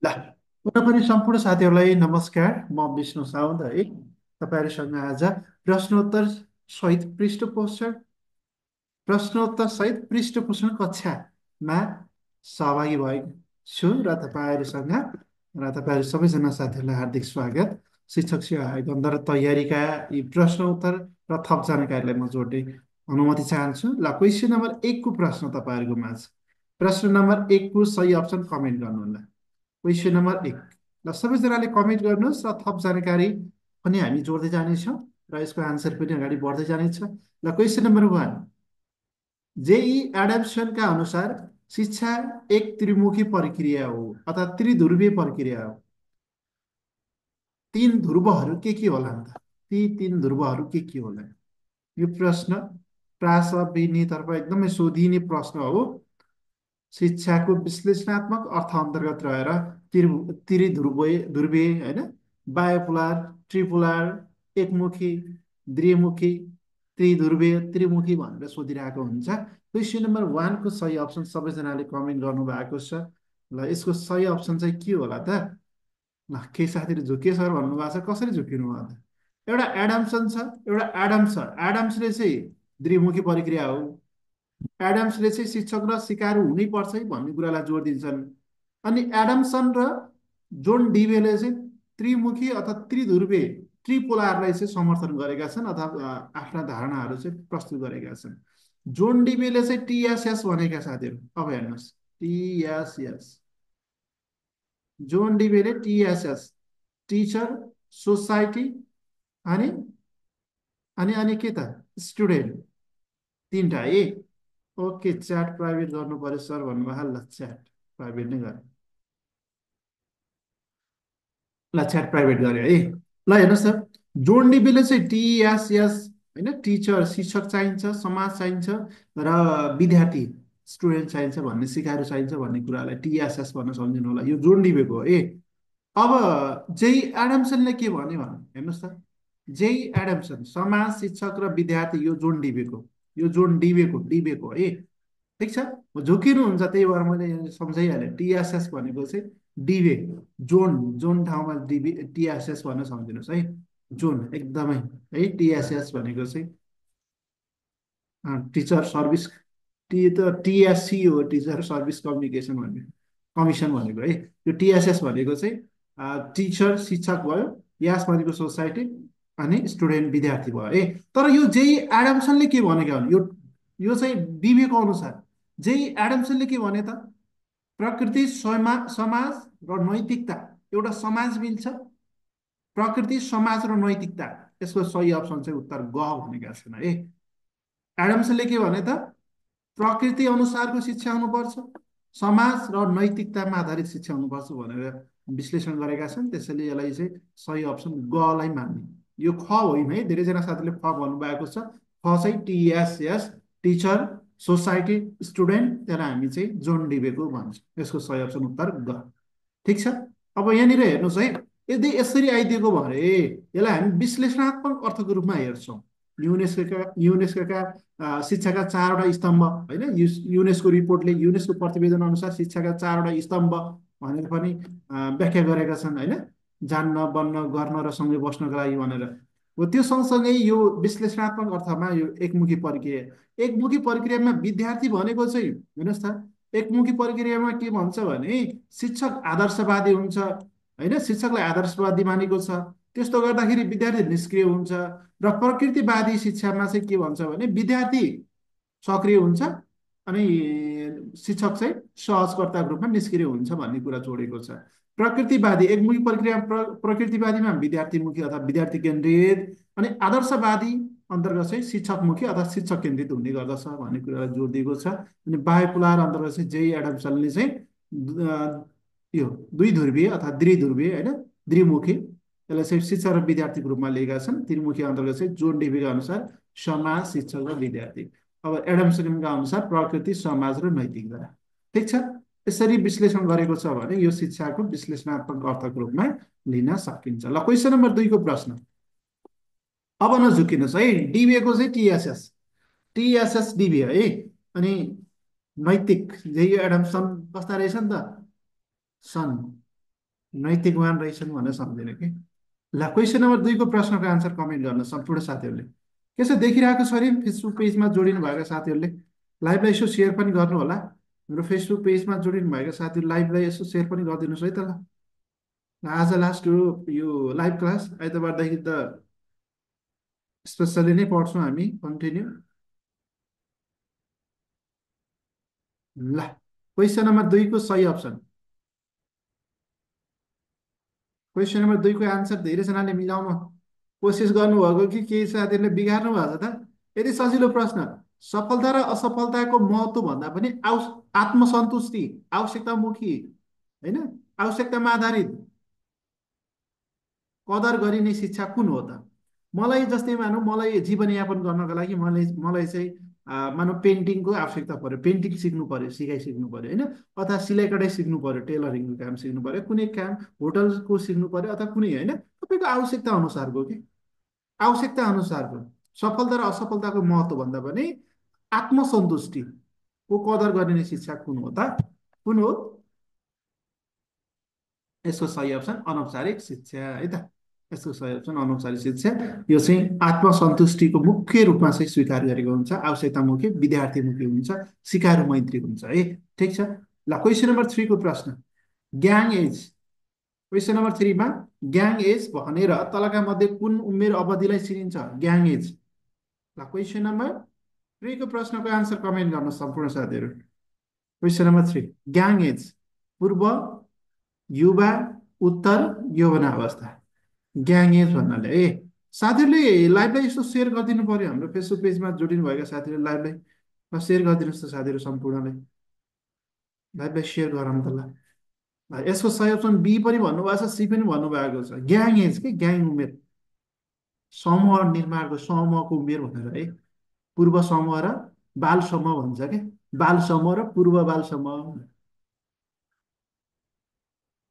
ल पुनः पनि सम्पूर्ण साथीहरूलाई नमस्कार। म विष्णु साउन्त है। तपाईँहरूसँग आज प्रश्नोत्तर सहित पृष्ठ प्रश्नोत्तर सहित पृष्ठ पोषण कक्षामा सहभागी भएको छु र तपाईँहरू सबैजना साथीहरूलाई हार्दिक स्वागत। शिक्षक सेवा आयोग अन्तर्गत तयारीका यी प्रश्नोत्तर र थप जानकारीलाई म जोड्ने अनुमति चाहन्छु। ल, क्वेसन नम्बर 1 को प्रश्न तपाईँहरूको माझ। प्रश्न नम्बर 1 को सही अप्सन कमेन्ट गर्नुहोला। Question number 1। ल, सबैजनाले कमेन्ट गर्नुहोस् र थप जानकारी पनि हामी जोड्दै जानेछौँ र यसको आन्सर पनि अगाडि बढ्दै जानेछ। ल, क्वेसन नम्बर 1। जेई एडम्सनका अनुसार शिक्षा एक त्रिमुखी प्रक्रिया हो अथवा त्रिध्रुवीय प्रक्रिया हो। तीन ध्रुवहरू के होलान् त? ती तीन ध्रुवहरू के होलान्? यो प्रश्न प्रास विनितर्फ एकदमै सोधिने प्रश्न हो। शिक्षाको विश्लेषणात्मक अर्थ अन्तर्गत रहेर त्रिध्रुवीय ध्रुवीय होइन, बायोपोलार, ट्रिपोलार, एकमुखी, द्विमुखी, त्रिध्रुवीय, त्रिमुखी भनेर सोधिरहेको हुन्छ। क्वेसन नम्बर 1 को सही अप्सन सबैजनाले कमेन्ट गर्नुभएको छ। ल, यसको सही अप्सन चाहिँ के होला त? ल, केही साथीहरू झुके सर भन्नुभएको छ। कसरी झुकिनु भयो त? एउटा एडम्सन छ, एउटा एडम्स छ। एडम्सले चाहिँ द्विमुखी प्रक्रिया हो। एडम्सले चाहिँ शिक्षक र सिकारु हुनैपर्छ है भन्ने कुरालाई जोड दिन्छन्। अनि एडम्सन र जोन डिवेले चाहिँ त्रिमुखी अथवा त्रिध्रुवीय, ट्रिपोलारलाई चाहिँ समर्थन गरेका छन् अथवा आफ्ना धारणाहरू चाहिँ प्रस्तुत गरेका छन्। जोन डिवेले चाहिँ टिएसएस भनेका साथीहरू, अब हेर्नुहोस्, TSS. John डिवेले TSS, teacher, society, अनि अनि अनि के त, स्टुडेन्ट, तिनवटा है। ओके, च्याट प्राइभेट गर्नु पर्यो सर भन्नुभयो। ल, च्याट प्राइभेट नै गरेँ। ल, च्याट प्राइभेट गरेँ है। ल, हेर्नुहोस् त, जोन डिबीले चाहिँ टिएसएस होइन, टिचर शिक्षक चाहिन्छ, समाज चाहिन्छ र विद्यार्थी स्टुडेन्ट चाहिन्छ भन्ने, सिकाएर चाहिन्छ भन्ने कुरालाई टिएसएस भन्न सम्झिनु होला। यो जोन डिबेको हो ए। अब जेई एडम्सनले के भन्यो भने, हेर्नुहोस् त, जेई एडम्सन समाज, शिक्षक र विद्यार्थी, यो जोन डिबेको है। ठिक छ, झुकिनुहुन्छ, त्यही भएर मैले यहाँ सम्झाइहालेँ। टिएसएस भनेको चाहिँ डिबे, जोन, जोन ठाउँमा डिबी, टिएसएस भनेर सम्झिनुहोस् है। जोन एकदमै है। टिएसएस भनेको चाहिँ टिचर सर्भिस, टिएससी हो, टिचर सर्भिस कम्युनिकेसन भन्ने कमिसन भनेको है। यो टिएसएस भनेको चाहिँ टिचर शिक्षक भयो, यास भनेको सोसाइटी, अनि स्टुडेन्ट विद्यार्थी भयो है। तर यो जेई एडम्सनले के भनेको भने, यो चाहिँ डिबेको अनुसार जेई एडम्सनले के भने त, प्रकृति, समाज र नैतिकता, एउटा समाज मिल्छ, प्रकृति, समाज र नैतिकता। यसको सही अप्सन चाहिँ उत्तर ग भनेका छन् है। एडम्सनले के भने त, प्रकृति अनुसारको शिक्षा हुनुपर्छ, समाज र नैतिकतामा आधारित शिक्षा हुनुपर्छ भनेर विश्लेषण गरेका छन्। त्यसैले यसलाई चाहिँ सही अप्सन गलाई मान्ने। यो ख होइन है, धेरैजना साथीले ख भन्नुभएको छ। ख चाहिँ टिएसएस, टिचर, सोसाइटी, स्टुडेन्ट, त्यसलाई हामी चाहिँ जोन डिबेको भन्छौँ। यसको सही अप्सन उत्तर ग। ठिक छ। अब यहाँनिर हेर्नुहोस् है, यदि यसरी आइदिएको भए यसलाई हामी विश्लेषणात्मक अर्थको रूपमा हेर्छौँ। युनेस्कोका शिक्षाका चारवटा स्तम्भ होइन, युनेस्को रिपोर्टले, युनेस्को प्रतिवेदन अनुसार शिक्षाका चारवटा स्तम्भ भनेर पनि व्याख्या गरेका छन् होइन। जान्न, बन्न, गर्न र सँगै बस्नको लागि भनेर हो। त्यो सँगसँगै यो विश्लेषणात्मक अर्थमा यो एकमुखी प्रक्रिया, एकमुखी प्रक्रियामा विद्यार्थी भनेको चाहिँ हेर्नुहोस् त, एकमुखी प्रक्रियामा के भन्छ भने शिक्षक आदर्शवादी हुन्छ होइन, शिक्षकलाई आदर्शवादी मानेको छ। त्यस्तो गर्दाखेरि विद्यार्थी निष्क्रिय हुन्छ। र प्रकृतिवादी शिक्षामा चाहिँ के भन्छ भने विद्यार्थी सक्रिय हुन्छ अनि शिक्षक चाहिँ सहजकर्ताको रूपमा निष्क्रिय हुन्छ भन्ने कुरा जोडेको छ। प्रकृतिवादी एकमुखी प्रक्रिया, प्रकृतिवादीमा विद्यार्थीमुखी अथवा विद्यार्थी केन्द्रित, अनि आदर्शवादी अन्तर्गत चाहिँ शिक्षकमुखी अथवा शिक्षक केन्द्रित हुने गर्दछ भन्ने कुरालाई जोड दिएको छ। अनि बायोपोलार अन्तर्गत चाहिँ जेई एडम्सनले चाहिँ यो दुई ध्रुवीय अथवा द्विध्रुवीय होइन, द्विमुखी, यसलाई चाहिँ शिक्षक र विद्यार्थीको रूपमा लिएका छन्। त्रिमुखी अन्तर्गत चाहिँ जोन डिबीका अनुसार समाज, शिक्षक र विद्यार्थी। अब एडम्सनका अनुसार प्रकृति, समाज र नैतिकता। ठिक छ। यसरी विश्लेषण गरेको छ भने यो शिक्षाको विश्लेषणात्मक अर्थको रूपमा लिन सकिन्छ। ल, क्वेसन नम्बर 2 को प्रश्न। अब नझुकिनुहोस् है। डिबिएको चाहिँ टिएसएस, टिएसएस डिबी है। अनि नैतिक जेई एडम्सन कस्ता रहेछ नि त, सन नैतिकवान रहेछन् भनेर सम्झिने कि। ल क्वेसन नम्बर 2 को प्रश्नको आन्सर कमेन्ट गर्न सम्पूर्ण साथीहरूले। के छ देखिरहेको छ अरे फेसबुक पेजमा जोडिनु भएका साथीहरूले लाइभलाई यसो सेयर पनि गर्नु होला। हाम्रो फेसबुक पेजमा जोडिनु भएका साथीहरू लाइभलाई यसो सेयर पनि गरिदिनुहोस् है त ल। आज लास्ट हो यो लाइभ क्लास, आइतबारदेखि त स्पेसली नै पढ्छौँ हामी कन्टिन्यू। ल क्वेसन नम्बर 2 को सही अप्सन, क्वेसन नम्बर 2 को आन्सर धेरैजनाले मिलाउन कोसिस गर्नुभएको कि केही साथीहरूले बिगार्नु भएको छ त। यति सजिलो प्रश्न। सफलता र असफलताको महत्त्व भन्दा पनि आत्मसन्तुष्टि, आवश्यकतामुखी होइन, आवश्यकतामा आधारित कदर गरिने शिक्षा कुन हो त? मलाई जस्तै मानौँ, मलाई जीवनयापन गर्नको लागि मलाई मलाई चाहिँ मानव पेन्टिङको आवश्यकता पऱ्यो, पेन्टिङ सिक्नु पऱ्यो, सिकाइ सिक्नु पऱ्यो होइन, अथवा सिलाइ कटाइ सिक्नु पऱ्यो, टेलरिङको काम सिक्नु पऱ्यो, कुनै काम होटलको सिक्नु पऱ्यो, अथवा कुनै होइन, तपाईँको आवश्यकता अनुसारको कि आवश्यकता अनुसारको। सफलता र असफलताको महत्त्व भन्दा पनि आत्मसन्तुष्टिको कदर गरिने शिक्षा कुन हो त? कुन हो? यसको सही अप्सन अनौपचारिक शिक्षा है त। यसको सही अप्सन अनौपचारिक शिक्षा। यो चाहिँ आत्मसन्तुष्टिको मुख्य रूपमा चाहिँ स्वीकार गरेको हुन्छ, आवश्यकतामुखी विद्यार्थीमुखी हुन्छ, सिकारु मैत्री हुन्छ है। ठिक छ। ल क्वेसन नम्बर 3 को प्रश्न, ग्याङ एज। क्वेसन नम्बर 3 मा ग्याङ एज भनेर तलका मध्ये कुन उमेर अवधिलाई चिनिन्छ? Gang age. ल क्वेसन नम्बर 3 को प्रश्नको आन्सर कमेन्ट गर्नु सम्पूर्ण साथीहरू। क्वेसन नम्बर 3 ग्याङ एज, पूर्व, युवा, उत्तर यौवन अवस्था। ग्याङ एज भन्नाले साथीहरूले लाइभलाई यसो सेयर गरिदिनु पर्यो। हाम्रो फेसबुक पेजमा जोडिनु भएका साथीहरू लाइभलाई सेयर गरिदिनुहोस् त साथीहरू सम्पूर्णले। लाइभलाई सेयर गरौँ त ल। यसको सही अप्सन बी पनि भन्नुभएको छ, सी पनि भन्नुभएको छ। ग्याङ एज के ग्याङ उमेर, समूह निर्माणको समूहको उमेर भनेर है। पूर्व समूह र बाल समूह भन्छ के, बाल समूह र पूर्व बाल समूह,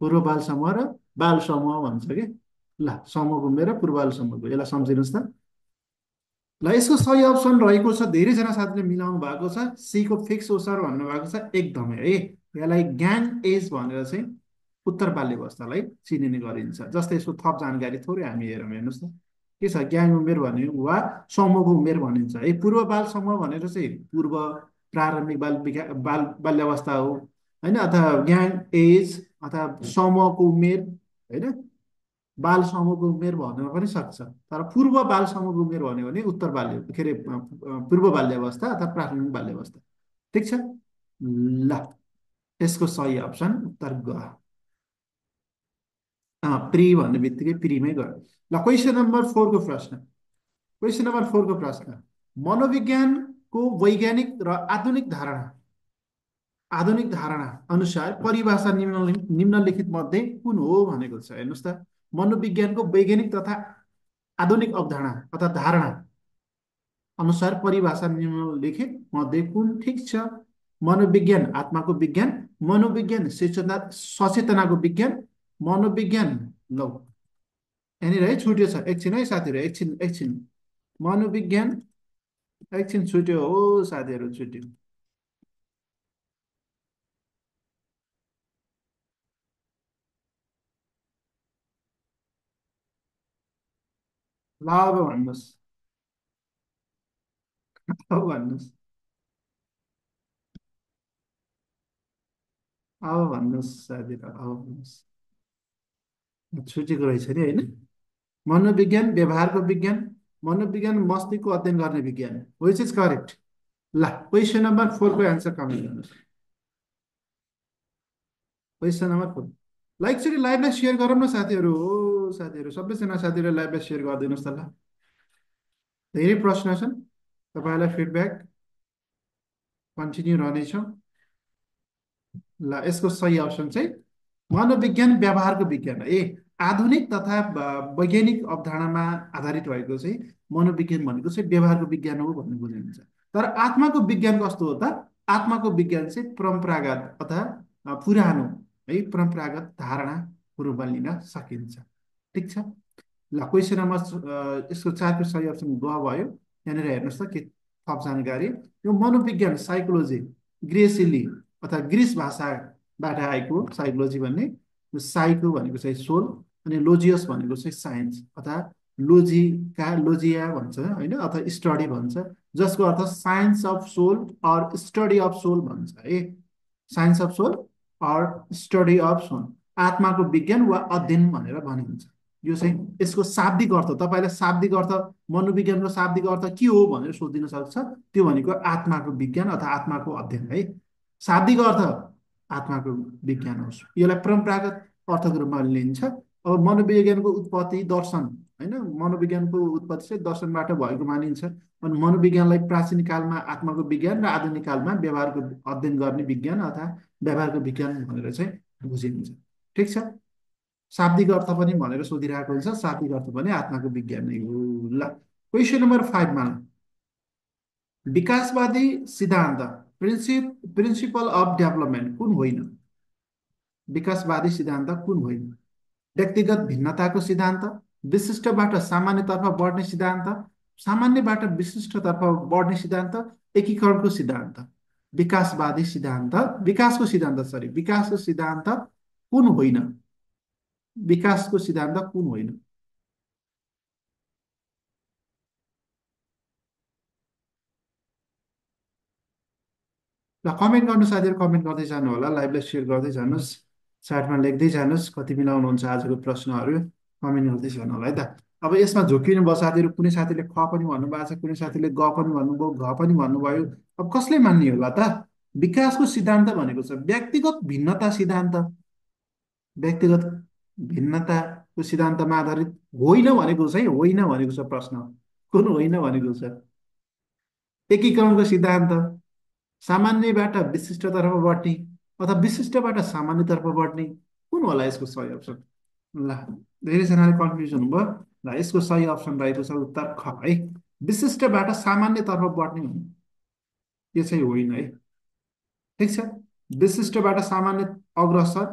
पूर्व बाल समूह र बाल समूह भन्छ कि। ल समूहको उमेर र पूर्व बाल समूहको, यसलाई सम्झिनुहोस् त। ल यसको सही अप्सन रहेको छ, धेरैजना साथीले मिलाउनु भएको छ, सी को फिक्स ओसर भन्नुभएको छ एकदमै है। यसलाई ग्याङ एज भनेर चाहिँ उत्तर बाल्यावस्थालाई चिनिने गरिन्छ। जस्तै यसको थप जानकारी थोरै हामी हेरौँ, हेर्नुहोस् त के छ। ग्याङ उमेर भन्ने वा समूहको उमेर भनिन्छ है। पूर्व बाल समूह भनेर चाहिँ पूर्व प्रारम्भिक बाल बाल्यावस्था हो होइन, अथवा ग्याङ एज अथवा समूहको उमेर होइन, बाल समूहको उमेर भन्न पनि सक्छ। तर पूर्व बाल समूहको उमेर भन्यो भने उत्तर बाल्य के अरे पूर्व बाल्यावस्था अथवा प्राथमिक बाल्यावस्था। ठिक छ। ल यसको सही अप्सन उत्तर ग, प्री भन्ने बित्तिकै प्रीमै गयो। ल क्वेसन नम्बर 4 को प्रश्न, क्वेसन नम्बर 4 को प्रश्न, मनोविज्ञानको वैज्ञानिक र आधुनिक धारणा अनुसार परिभाषा निम्नलिखित मध्ये कुन हो भनेको छ। हेर्नुहोस् त, मनोविज्ञानको वैज्ञानिक तथा आधुनिक अवधारणा अथवा धारणा अनुसार परिभाषा निम्नलिखित मध्ये कुन ठिक छ? मनोविज्ञान आत्माको विज्ञान, मनोविज्ञान सचेतनाको विज्ञान, मनोविज्ञान लौ यहाँनिर है छुट्यो छ, एकछिन है साथीहरू, एकछिन एकछिन मनोविज्ञान, एकछिन छुट्यो हो साथीहरू, छुट्यो। ल अब भन्नुहोस्, अब भन्नुहोस्, अब भन्नुहोस् साथीहरू, अब भन्नुहोस्। छुटेको रहेछ नि होइन। मनोविज्ञान व्यवहारको विज्ञान, मनोविज्ञान मस्तिष्कको अध्ययन गर्ने विज्ञान, विच इज करेक्ट। ल क्वेसन नम्बर 4 को एन्सर कमेन्ट गर्नुहोस्। क्वेसन नम्बर 4 ल एकचोटि लाइभलाई सेयर गरौँ न साथीहरू। हो साथीहरू, सबैजना साथीहरू लाइभलाई सेयर गरिदिनुहोस् त ल। धेरै प्रश्न छन्, तपाईँलाई फिडब्याक कन्टिन्यू रहनेछ। ल यसको सही अप्सन चाहिँ मनोविज्ञान व्यवहारको विज्ञान है। आधुनिक तथा वैज्ञानिक अवधारणामा आधारित भएको चाहिँ मनोविज्ञान भनेको चाहिँ व्यवहारको विज्ञान हो भन्ने बुझिन्छ। तर आत्माको विज्ञान कस्तो हो त? आत्माको विज्ञान चाहिँ परम्परागत अथवा पुरानो है, परम्परागत धारणाको रूपमा लिन सकिन्छ। ठिक छ। ल क्वेसन नम्बर यसको 4 को सही अप्सन ग भयो। यहाँनिर हेर्नुहोस् त के थप जानकारी। यो मनोविज्ञान साइकोलोजी ग्रेसिली अथवा ग्रिस भाषाबाट आएको साइकोलोजी भन्ने साइको भनेको चाहिँ सोल, अनि लोजियस भनेको चाहिँ साइन्स अथवा लोजिका लोजिया भन्छ होइन, अथवा स्टडी भन्छ, जसको अर्थ science of soul or study of soul भन्छ है। Science of soul or study of soul, आत्माको विज्ञान वा अध्ययन भनेर भनिन्छ। यो चाहिँ यसको शाब्दिक अर्थ, तपाईँलाई शाब्दिक अर्थ मनोविज्ञानको शाब्दिक अर्थ के हो भनेर सोधिन सक्छ। त्यो भनेको आत्माको विज्ञान अथवा आत्माको अध्ययन है। शाब्दिक अर्थ आत्माको विज्ञान हो। यसलाई परम्परागत अर्थको रूपमा लिइन्छ। अब मनोविज्ञानको उत्पत्ति दर्शन होइन, मनोविज्ञानको उत्पत्ति चाहिँ दर्शनबाट भएको मानिन्छ। अनि मनोविज्ञानलाई प्राचीन कालमा आत्माको विज्ञान र आधुनिक कालमा व्यवहारको अध्ययन गर्ने विज्ञान अथवा व्यवहारको विज्ञान भनेर चाहिँ बुझिन्छ। ठिक छ। शाब्दिक अर्थ पनि भनेर सोधिरहेको हुन्छ, शाब्दिक अर्थ पनि आत्माको विज्ञान नै हो। ल, क्वेसन नम्बर 5मा विकासवादी सिद्धान्त प्रिन्सिपल अफ डेभलपमेन्ट कुन होइन? विकासवादी सिद्धान्त कुन होइन? व्यक्तिगत भिन्नताको सिद्धान्त, विशिष्टबाट सामान्यतर्फ बढ्ने सिद्धान्त, सामान्यबाट विशिष्टतर्फ बढ्ने सिद्धान्त, एकीकरणको सिद्धान्त। विकासवादी सिद्धान्त, विकासको सिद्धान्त सरी विकासको सिद्धान्त कुन होइन? विकासको सिद्धान्त कुन होइन? ल, कमेन्ट गर्नु साथीहरू, कमेन्ट गर्दै जानु होला, लाइभलाई सेयर गर्दै जानुहोस्, चार्टमा लेख्दै जानुहोस् कति मिलाउनुहुन्छ आजको प्रश्नहरू, कमेन्ट गर्दै जानु होला है त। अब यसमा झुक्किनु भयो साथीहरू, कुनै साथीले ख पनि भन्नुभएको छ, कुनै साथीले ग पनि भन्नुभयो, घ पनि भन्नुभयो। अब कसले मान्ने होला त? विकासको सिद्धान्त भनेको छ व्यक्तिगत भिन्नता सिद्धान्त, व्यक्तिगत भिन्नताको सिद्धान्तमा आधारित होइन भनेको चाहिँ होइन भनेको छ प्रश्न, कुन होइन भनेको छ? एकीकरणको सिद्धान्त, सामान्यबाट विशिष्टतर्फ बढ्ने अथवा विशिष्टबाट सामान्यतर्फ बढ्ने, कुन होला यसको सही अप्सन? ल, धेरैजनाले कन्फ्युजन हुनुभयो। ल, यसको सही अप्सन रहेको छ उत्तर ख है, विशिष्टबाट सामान्यतर्फ बढ्ने हुने। यो चाहिँ होइन है। ठिक छ। विशिष्टबाट सामान्य अग्रसर,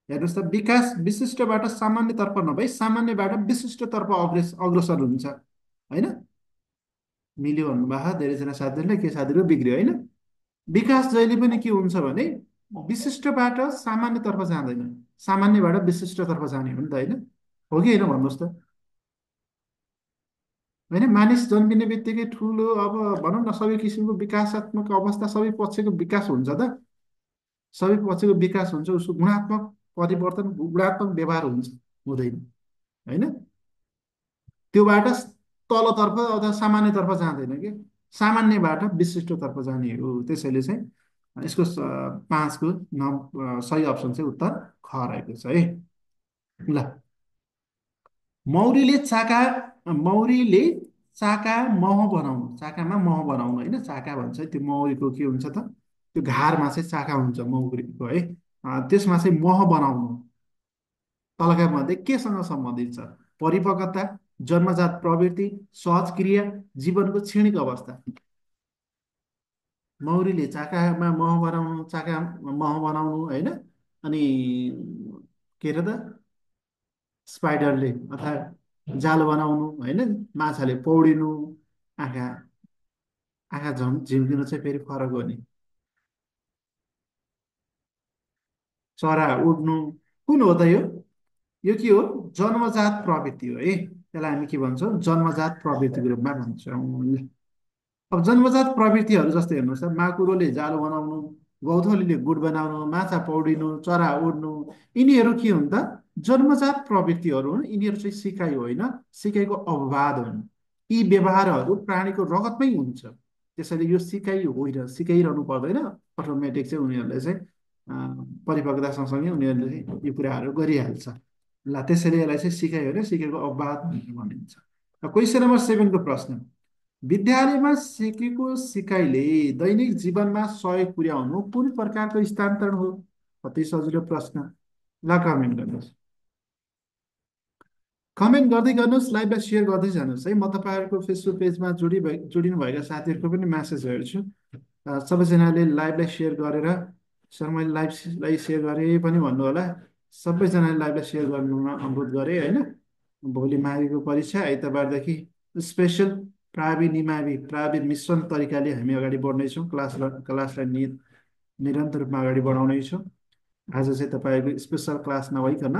हेर्नुहोस् त, विकास विशिष्टबाट सामान्यतर्फ नभई सामान्यबाट विशिष्टतर्फ अग्रसर हुन्छ होइन। मिल्यो भन्नुभएको धेरैजना साथीहरूले, के साथीहरू बिग्रियो होइन। विकास जहिले पनि के हुन्छ भने विशिष्टबाट सामान्यतर्फ जाँदैन, सामान्यबाट विशिष्टतर्फ जाने हो नि त होइन, हो कि होइन भन्नुहोस् त। होइन, मानिस जन्मिने बित्तिकै ठुलो अब भनौँ न सबै किसिमको विकासात्मक अवस्था, सबै पक्षको विकास हुन्छ त, सबै पक्षको विकास हुन्छ, उसको गुणात्मक परिवर्तन, गुणात्मक व्यवहार हुन्छ, हुँदैन होइन। त्योबाट तलतर्फ अथवा सामान्यतर्फ जाँदैन कि, सामान्यबाट विशिष्टतर्फ जाने हो। त्यसैले चाहिँ यसको 5को सही अप्सन चाहिँ उत्तर ख रहेको छ है। ल, मौरीले चाका मौरीले चाका मह बनाउनु, चाकामा मह बनाउनु होइन, चाका भन्छ त्यो मौरीको के हुन्छ त, त्यो घारमा चाहिँ चाका हुन्छ मौरीको है। त्यसमा चाहिँ मह बनाउनु तलका मध्ये केसँग सम्बन्धित छ? परिपक्वता, जन्मजात प्रवृत्ति, सहज क्रिया, जीवनको क्षणिक अवस्था। मौरीले चाकामा मह बनाउनु, चाका मह बनाउनु होइन, अनि के अरे त, स्पाइडरले अथवा जाल बनाउनु होइन, माछाले पौडिनु, आँखा आँखा झिम्किनु चाहिँ फेरि फरक हो नि। चरा उड्नु, कुन हो त यो? यो के हो? जन्मजात प्रवृत्ति हो है। त्यसलाई हामी के भन्छौँ? जन्मजात प्रवृत्तिको रूपमा भन्छौँ। अब जन्मजात प्रवृत्तिहरू जस्तै हेर्नुहोस् त, माकुरोले जालो बनाउनु, गौथलीले गुड बनाउनु, माछा पौडिनु, चरा उड्नु, यिनीहरू के हुन् त? जन्मजात प्रवृत्तिहरू हुन्। यिनीहरू चाहिँ सिकाइ होइन, सिकाइको अपवाद हुन्। यी व्यवहारहरू प्राणीको रगतमै हुन्छ। त्यसैले यो सिकाइ होइन, सिकाइरहनु पर्दैन, अटोमेटिक चाहिँ उनीहरूले चाहिँ परिपक्वता सँगसँगै उनीहरूले चाहिँ यो कुराहरू गरिहाल्छ। ल, त्यसैले यसलाई चाहिँ सिकाइ होइन, सिकाइको अपवाद भनेर भनिन्छ। क्वेसन नम्बर 7को प्रश्न, विद्यालयमा सिकेको सिकाइले दैनिक जीवनमा सहयोग पुर्याउनु कुन प्रकारको स्थानान्तरण हो? कति सजिलो प्रश्न। ल, कमेन्ट गर्नुहोस्, कमेन्ट गर्दै गर्नुहोस्, लाइभलाई सेयर गर्दै जानुहोस् है। म तपाईँहरूको फेसबुक पेजमा जोडिनु भएका साथीहरूको पनि म्यासेज हेर्छु। सबैजनाले लाइभलाई सेयर गरेर, सर मैले लाइभलाई सेयर गरेँ पनि भन्नु होला, सबैजनाले लाइभलाई सेयर गर्नुमा अनुरोध गरेँ होइन। भोलि माविको परीक्षा आइतबारदेखि स्पेसल प्रावि निमावि प्रावि मिश्रण तरिकाले हामी अगाडि बढ्नेछौँ, क्लासलाई निरन्तर रूपमा अगाडि बढाउनेछौँ। आज चाहिँ तपाईँको स्पेसल क्लास नभइकन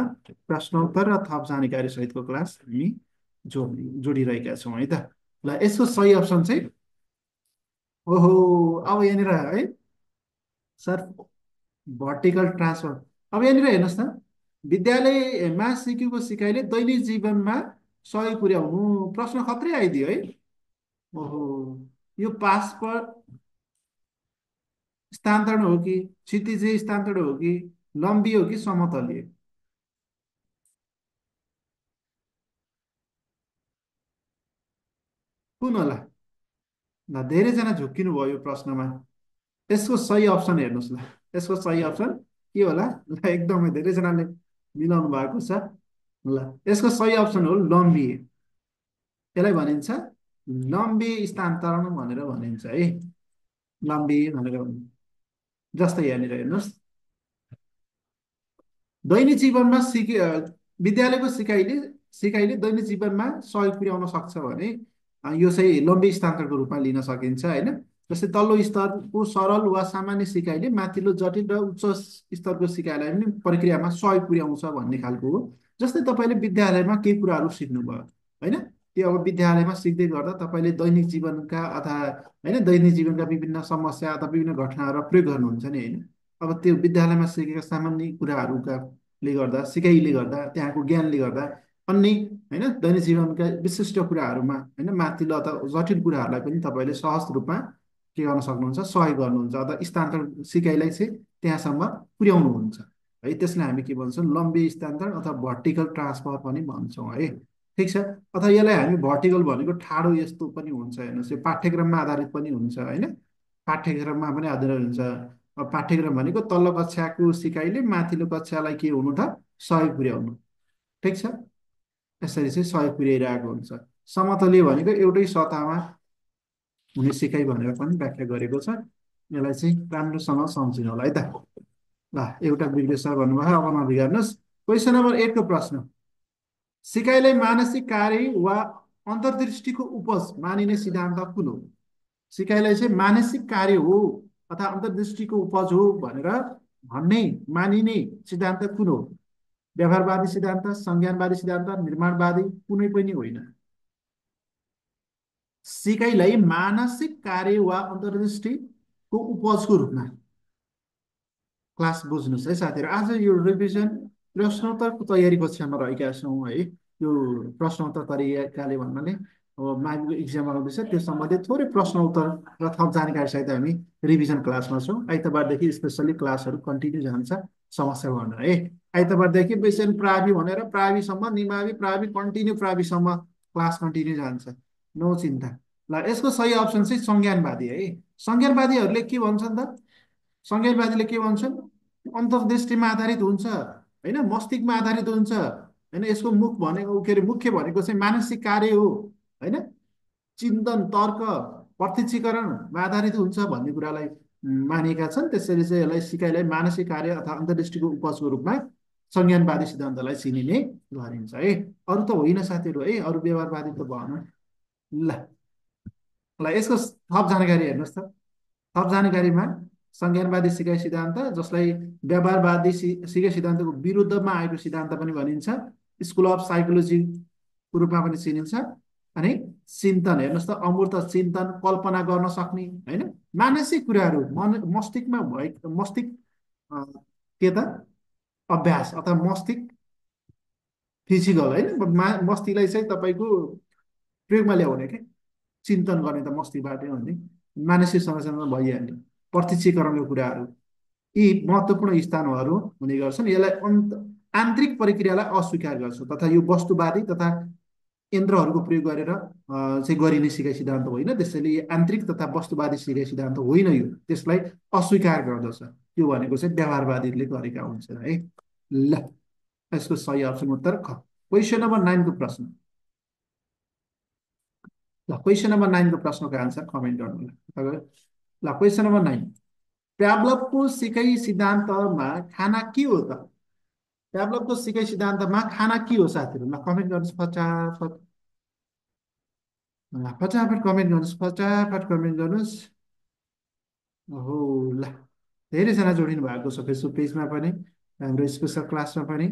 प्रश्नोत्तर र थप जानकारी सहितको क्लास हामी जोडिरहेका छौँ है त। ल यसको सही अप्सन चाहिँ ओहो, अब यहाँनिर है सर, भर्टिकल ट्रान्सफर। अब यहाँनिर हेर्नुहोस् त, विद्यालयमा सिकेको सिकाइले दैनिक जीवनमा सहयोग पुर्याउनु, प्रश्न खत्रै आइदियो है। ओहो, यो पासपोर्ट स्थानान्तरण हो कि क्षितिज स्थानान्तरण हो कि लम्बी हो कि समतलीय? कुन होला? ल धेरैजना झुक्किनु भयो यो प्रश्नमा। यसको सही अप्सन हेर्नुहोस् ल। यसको सही अप्सन के होला? ल एकदमै धेरैजनाले मिलाउनु भएको छ। ल यसको सही अप्सन हो लम्बी। यसलाई भनिन्छ लम्बी स्थानान्तरण भनेर भनिन्छ है। लम्बी भनेर भनिन्छ। जस्तै यहाँनिर हेर्नुहोस्, दैनिक जीवनमा विद्यालयको सिकाइले दैनिक जीवनमा सहयोग पुर्याउन सक्छ भने यो चाहिँ लम्बी स्थानान्तरको रूपमा लिन सकिन्छ होइन। जस्तै तल्लो स्तरको सरल वा सामान्य सिकाइले माथिल्लो जटिल र उच्च स्तरको सिकाइलाई पनि प्रक्रियामा सहयोग पुर्याउँछ भन्ने खालको हो। जस्तै तपाईँले विद्यालयमा केही कुराहरू सिक्नुभयो होइन, त्यो अब विद्यालयमा सिक्दै गर्दा तपाईँले दैनिक जीवनका अथवा होइन दैनिक जीवनका विभिन्न समस्या अथवा विभिन्न घटनाहरू प्रयोग गर्नुहुन्छ नि होइन। अब त्यो विद्यालयमा सिकेका सामान्य कुराहरूका ले गर्दा सिकाइले गर्दा त्यहाँको ज्ञानले गर्दा अन्य होइन दैनिक जीवनका विशिष्ट कुराहरूमा होइन माथिल्लो अथवा जटिल कुराहरूलाई पनि तपाईँले सहज रूपमा के गर्न सक्नुहुन्छ, सहयोग गर्नुहुन्छ अथवा स्थानान्तरण सिकाइलाई चाहिँ त्यहाँसम्म पुर्याउनुहुन्छ है। त्यसलाई हामी के भन्छौँ, लम्बी स्थानान्तरण अथवा भर्टिकल ट्रान्सफर पनि भन्छौँ है। ठिक छ। अथवा यसलाई हामी भर्टिकल भनेको ठाडो यस्तो पनि हुन्छ, हेर्नुहोस् यो पाठ्यक्रममा आधारित पनि हुन्छ होइन। पाठ्यक्रममा पनि आधारित हुन्छ। अब पाठ्यक्रम भनेको तल्लो कक्षाको सिकाइले माथिल्लो कक्षालाई के हुनु त, सहयोग पुर्याउनु। ठिक छ। यसरी चाहिँ सहयोग पुर्याइरहेको हुन्छ। समतलीय भनेको एउटै सतहमा हुने सिकाइ भनेर पनि व्याख्या गरेको छ। यसलाई चाहिँ राम्रोसँग सम्झिनु होला है त। ल एउटा बिग्रेछ भन्नुभयो, अब नबिगार्नुहोस्। क्वेसन नम्बर 8 को प्रश्न, सिकाइलाई मानसिक कार्य वा अन्तर्दृष्टिको उपज मानिने सिद्धान्त कुन हो? सिकाइलाई चाहिँ मानसिक कार्य हो अथवा अन्तर्दृष्टिको उपज हो भनेर भन्ने मानिने सिद्धान्त कुन हो? व्यवहारवादी सिद्धान्त, संज्ञानवादी सिद्धान्त, निर्माणवादी, कुनै पनि होइन। सिकाइलाई मानसिक कार्य वा अन्तर्दृष्टिको उपजको रूपमा, क्लास बुझ्नुहोस् है साथीहरू। आज यो रिभिजन प्रश्नोत्तरको तयारी कक्षामा रहेका छौँ है। यो प्रश्नोत्तर तरिकाले भन्नाले अब माविको इक्जाम आउँदैछ, त्यो सम्बन्धित थोरै प्रश्नोत्तर र थप जानकारी सहित हामी रिभिजन क्लासमा छौँ। आइतबारदेखि स्पेसल्ली क्लासहरू कन्टिन्यू जान्छ, समस्या भएन है। आइतबारदेखि बेसन प्रावि भनेर प्राविसम्म, निमावि प्रावि कन्टिन्यू प्राविसम्म क्लास कन्टिन्यू जान्छ, नो चिन्ता। ल यसको सही अप्सन चाहिँ संज्ञानवादी है। संज्ञानवादीहरूले के भन्छन् त? संज्ञानवादीले के भन्छन्? अन्तर्दृष्टिमा आधारित हुन्छ होइन, मस्तिष्कमा आधारित हुन्छ होइन। यसको मुख भनेको के अरे, मुख्य भनेको चाहिँ मानसिक कार्य हो होइन। चिन्तन, तर्क, प्रत्यक्षीकरणमा आधारित हुन्छ भन्ने कुरालाई मानेका छन्। त्यसरी चाहिँ यसलाई सिकाइलाई मानसिक कार्य अथवा अन्तर्दृष्टिको उपजको रूपमा संज्ञानवादी सिद्धान्तलाई चिनिने गरिन्छ है। अरू त होइन साथीहरू है, अरू व्यवहारवादी त भएन। ल ल यसको थप जानकारी हेर्नुहोस् त। थप जानकारीमा संज्ञानवादी सिकाइ सिद्धान्त, जसलाई व्यवहारवादी सिकाइ सिद्धान्तको विरुद्धमा आएको सिद्धान्त पनि भनिन्छ, स्कुल अफ साइकोलोजीको रूपमा पनि चिनिन्छ। अनि चिन्तन हेर्नुहोस् त, अमूर्त चिन्तन, कल्पना गर्न सक्ने होइन मानसिक कुराहरू मस्तिष्कमा भएको मस्तिष्क के त अभ्यास अथवा मस्तिष्क फिजिकल होइन, मस्तिष्कलाई चाहिँ तपाईँको प्रयोगमा ल्याउने के चिन्तन गर्ने त मस्तिष्कबाटै हो नि, मानसिक संरचनामा भइहाल्ने प्रत्यक्षीकरणको कुराहरू, यी महत्त्वपूर्ण स्थानहरू हुने गर्छन्। यसलाई आन्तरिक प्रक्रियालाई अस्वीकार गर्छ तथा यो वस्तुवादी तथा यन्त्रहरूको प्रयोग गरेर चाहिँ गरिने सिकाइ सिद्धान्त होइन। त्यसैले यो आन्तरिक तथा वस्तुवादी सिकाइ सिद्धान्त होइन, यो त्यसलाई अस्वीकार गर्दछ। त्यो भनेको चाहिँ व्यवहारवादीले गरेका हुन्छन् है। ल यसको सही अप्सन उत्तर ख। क्वेसन नम्बर 9 को प्रश्न, ल क्वेसन नम्बर 9 को प्रश्नको आन्सर कमेन्ट गर्नु ल। ल क्वेसन नम्बर 9, प्याब्लवको सिकाइ सिद्धान्तमा खाना के हो त? प्याब्लवको सिकाइ सिद्धान्तमा खाना के हो साथीहरू? ल कमेन्ट गर्नुहोस् फटाफट। ल फटाफट कमेन्ट गर्नुहोस्, फटाफट कमेन्ट गर्नुहोस्। हो ल धेरैजना जोडिनु भएको छ फेसबुक पेजमा पनि। हाम्रो स्पेसल क्लासमा पनि।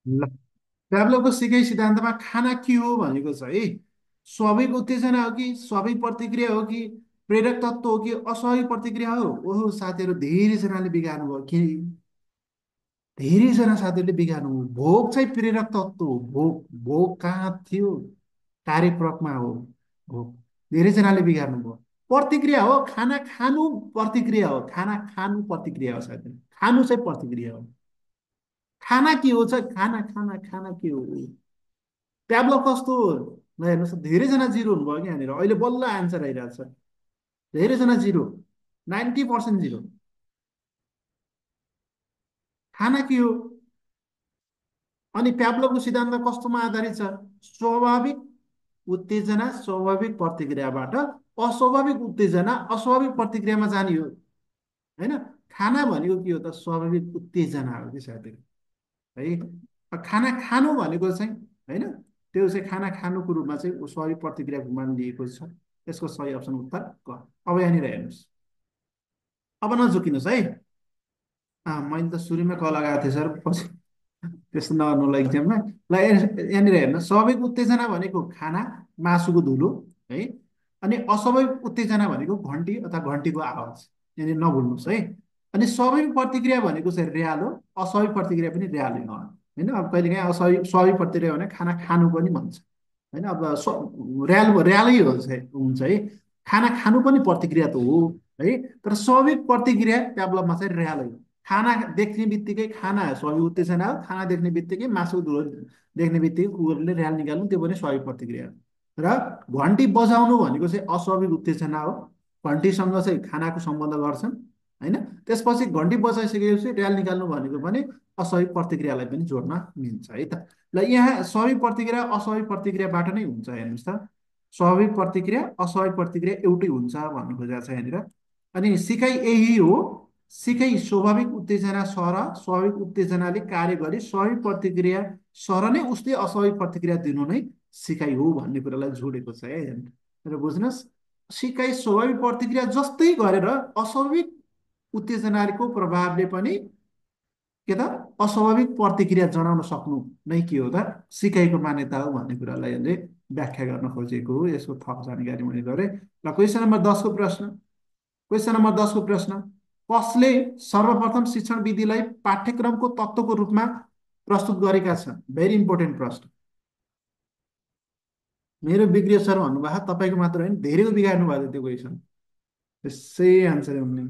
ल, प्याब्लोको सिकाइ सिद्धान्तमा खाना के हो भनेको छ है। स्वाभाविक उत्तेजना हो कि स्वाभाविक प्रतिक्रिया हो कि प्रेरक तत्व हो कि अस्वाभाविक प्रतिक्रिया हो? ओहो साथीहरू, धेरैजनाले बिगार्नु भयो कि, धेरैजना साथीहरूले बिगार्नु भयो। भोक चाहिँ प्रेरक तत्व हो। भोक भोक कहाँ थियो? कार्यप्रकमा हो भोक। धेरैजनाले बिगार्नु भयो। प्रतिक्रिया हो, खाना खानु प्रतिक्रिया हो। खाना खानु प्रतिक्रिया हो साथीहरू, खानु चाहिँ प्रतिक्रिया हो। खाना के हो चाहिँ खाना खाना खाना के हो? ट्याब्लो कस्तो? ल हेर्नुहोस् त, धेरैजना जिरो हुनुभयो कि यहाँनिर, अहिले बल्ल आन्सर आइरहेको छ। धेरैजना जिरो, 90% जिरो। खाना के हो? अनि प्याब्लोको सिद्धान्त कस्तोमा आधारित छ? स्वाभाविक उत्तेजना स्वाभाविक प्रतिक्रियाबाट अस्वाभाविक उत्तेजना अस्वाभाविक प्रतिक्रियामा जाने हो, होइन? खाना भनेको के हो त? स्वाभाविक उत्तेजना हो कि साथीहरू, है। खाना खानु भनेको चाहिँ, होइन, त्यो चाहिँ खाना खानुको रूपमा चाहिँ स्वाभाविक प्रतिक्रियाको मान लिएको छ। यसको सही अप्सन उत्तर क। अब यहाँनिर हेर्नुहोस्, अब नझुकिनुहोस् है। मैले त सुरुमै क लगाएको थिएँ सर, पछि त्यस्तो नगर्नु होला इक्जाममा। ल यहाँनिर हेर्नु, स्वाभाविक उत्तेजना भनेको खाना, मासुको धुलो, है। अनि अस्वाभाविक उत्तेजना भनेको घन्टी अथवा घन्टीको आवाज, यहाँनिर नभुल्नुहोस् है। अनि स्वाभाविक प्रतिक्रिया भनेको चाहिँ र्याल हो, अस्वाभाविक प्रतिक्रिया पनि र्यालै हो, होइन? अब कहिलेकाहीँ अस्वाभाविक स्वाभाविक प्रतिक्रिया भने खाना खानु पनि भन्छ, होइन? अब र्याल र्यालै हो हुन्छ है। खाना खानु पनि प्रतिक्रिया त हो, है। तर स्वाभाविक प्रतिक्रिया प्याब्लममा चाहिँ र्यालै हो। खाना देख्ने बित्तिकै खाना स्वाभाविक उत्तेजना हो, खाना देख्ने बित्तिकै मासु धुलो देख्ने बित्तिकै कुकुरले र्याल निकाल्नु, त्यो पनि स्वाभाविक प्रतिक्रिया हो। र घन्टी बजाउनु भनेको चाहिँ अस्वाभाविक उत्तेजना हो। घन्टीसँग चाहिँ खानाको सम्बन्ध गर्छन्, होइन? त्यसपछि घन्टी बजाइसकेपछि र्याल निकाल्नु भनेको पनि अस्वाभाविक प्रतिक्रियालाई पनि जोड्न मिल्छ है त। ल यहाँ स्वाभाविक प्रतिक्रिया अस्वाभाविक प्रतिक्रियाबाट नै हुन्छ, हेर्नुहोस् त। स्वाभाविक प्रतिक्रिया अस्वाभाविक प्रतिक्रिया एउटै हुन्छ भन्नु खोजेको छ यहाँनिर। अनि सिकाइ यही हो। सिकाइ स्वाभाविक उत्तेजना सर स्वाभाविक उत्तेजनाले कार्य गरी स्वाभाविक प्रतिक्रिया सर नै उसले अस्वाभाविक प्रतिक्रिया दिनु नै सिकाइ हो भन्ने कुरालाई जोडेको छ है। र बुझ्नुहोस्, सिकाइ स्वाभाविक प्रतिक्रिया जस्तै गरेर अस्वाभाविक उत्तेजनाको प्रभावले पनि के त अस्वाभाविक प्रतिक्रिया जनाउन सक्नु नै के हो त? सिकाइको मान्यता हो भन्ने कुरालाई यसले व्याख्या गर्न खोजेको हो। यसको थप जानकारी मैले गरेँ। ल क्वेसन नम्बर 10को प्रश्न। क्वेसन नम्बर 10को प्रश्न, कसले सर्वप्रथम शिक्षण विधिलाई पाठ्यक्रमको तत्त्वको रूपमा प्रस्तुत गरेका छन्? भेरी इम्पोर्टेन्ट प्रश्न। मेरो बिग्रियो सर भन्नुभएको, तपाईँको मात्र होइन, धेरैको बिगार्नु भएको थियो त्यो क्वेसन। त्यसै आन्सर हुने।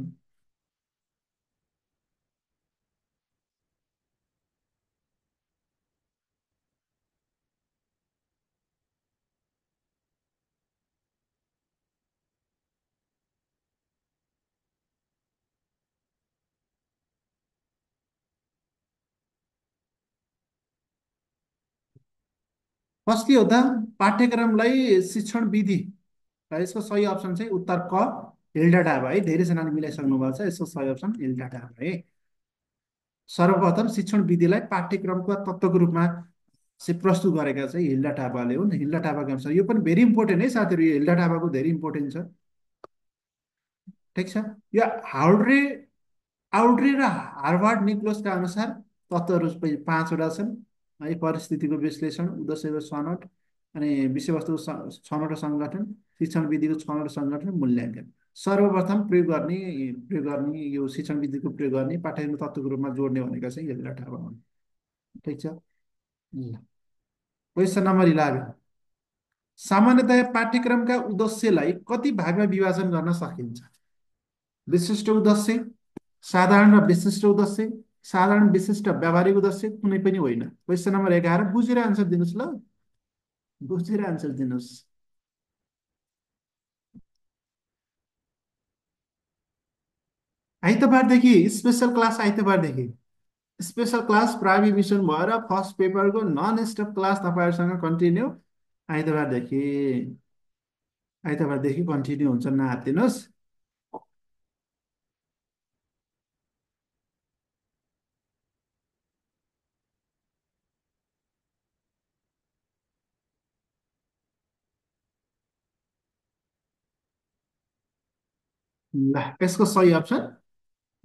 कस के हो त? पाठ्यक्रमलाई शिक्षण विधि। र यसको सही अप्सन चाहिँ उत्तर क, हिल्डा डाबा है। धेरैजनाले मिलाइसक्नु भएको छ। यसको सही अप्सन हिल्डा डाबा है। सर्वप्रथम शिक्षण विधिलाई पाठ्यक्रमको तत्त्वको रूपमा चाहिँ प्रस्तुत गरेका चाहिँ हिल्डा टापाले हुन्। हिल्डा टापाको अनुसार यो पनि भेरी इम्पोर्टेन्ट है साथीहरू, यो हिल्डा टापाको धेरै इम्पोर्टेन्ट छ। ठिक छ। यो हाउड्रे आउड्रे र हार्वर्ड निक्लोसका अनुसार तत्त्वहरू पाँचवटा छन् है। परिस्थितिको विश्लेषण, उद्देश्यको छनौट, अनि विषयवस्तुको छनौट र सङ्गठन, शिक्षण विधिको छनौट र सङ्गठन, मूल्याङ्कन। सर्वप्रथम प्रयोग गर्ने यो शिक्षण विधिको प्रयोग गर्ने पाठ्यक्रम तत्त्वको रूपमा जोड्ने भनेका चाहिँ हिल्डा टापा हुन्। ठिक छ। क्वेसन नम्बर 11, सामान्यतया पाठ्यक्रमका उद्देश्यलाई कति भागमा विभाजन गर्न सकिन्छ? विशिष्ट उद्देश्य, साधारण र विशिष्ट उद्देश्य, साधारण विशिष्ट व्यावहारिक उद्देश्य, कुनै पनि होइन। क्वेसन नम्बर 11 बुझेर आन्सर दिनुहोस् ल, बुझेर आन्सर दिनुहोस्। आइतबारदेखि स्पेसल क्लास, आइतबारदेखि स्पेसल क्लास प्राविमिसन भएर फर्स्ट पेपरको नन स्टप क्लास तपाईँहरूसँग कन्टिन्यू। आइतबारदेखि आइतबारदेखि कन्टिन्यू हुन्छ, नहात्तिनुहोस्। ल, यसको सही अप्सन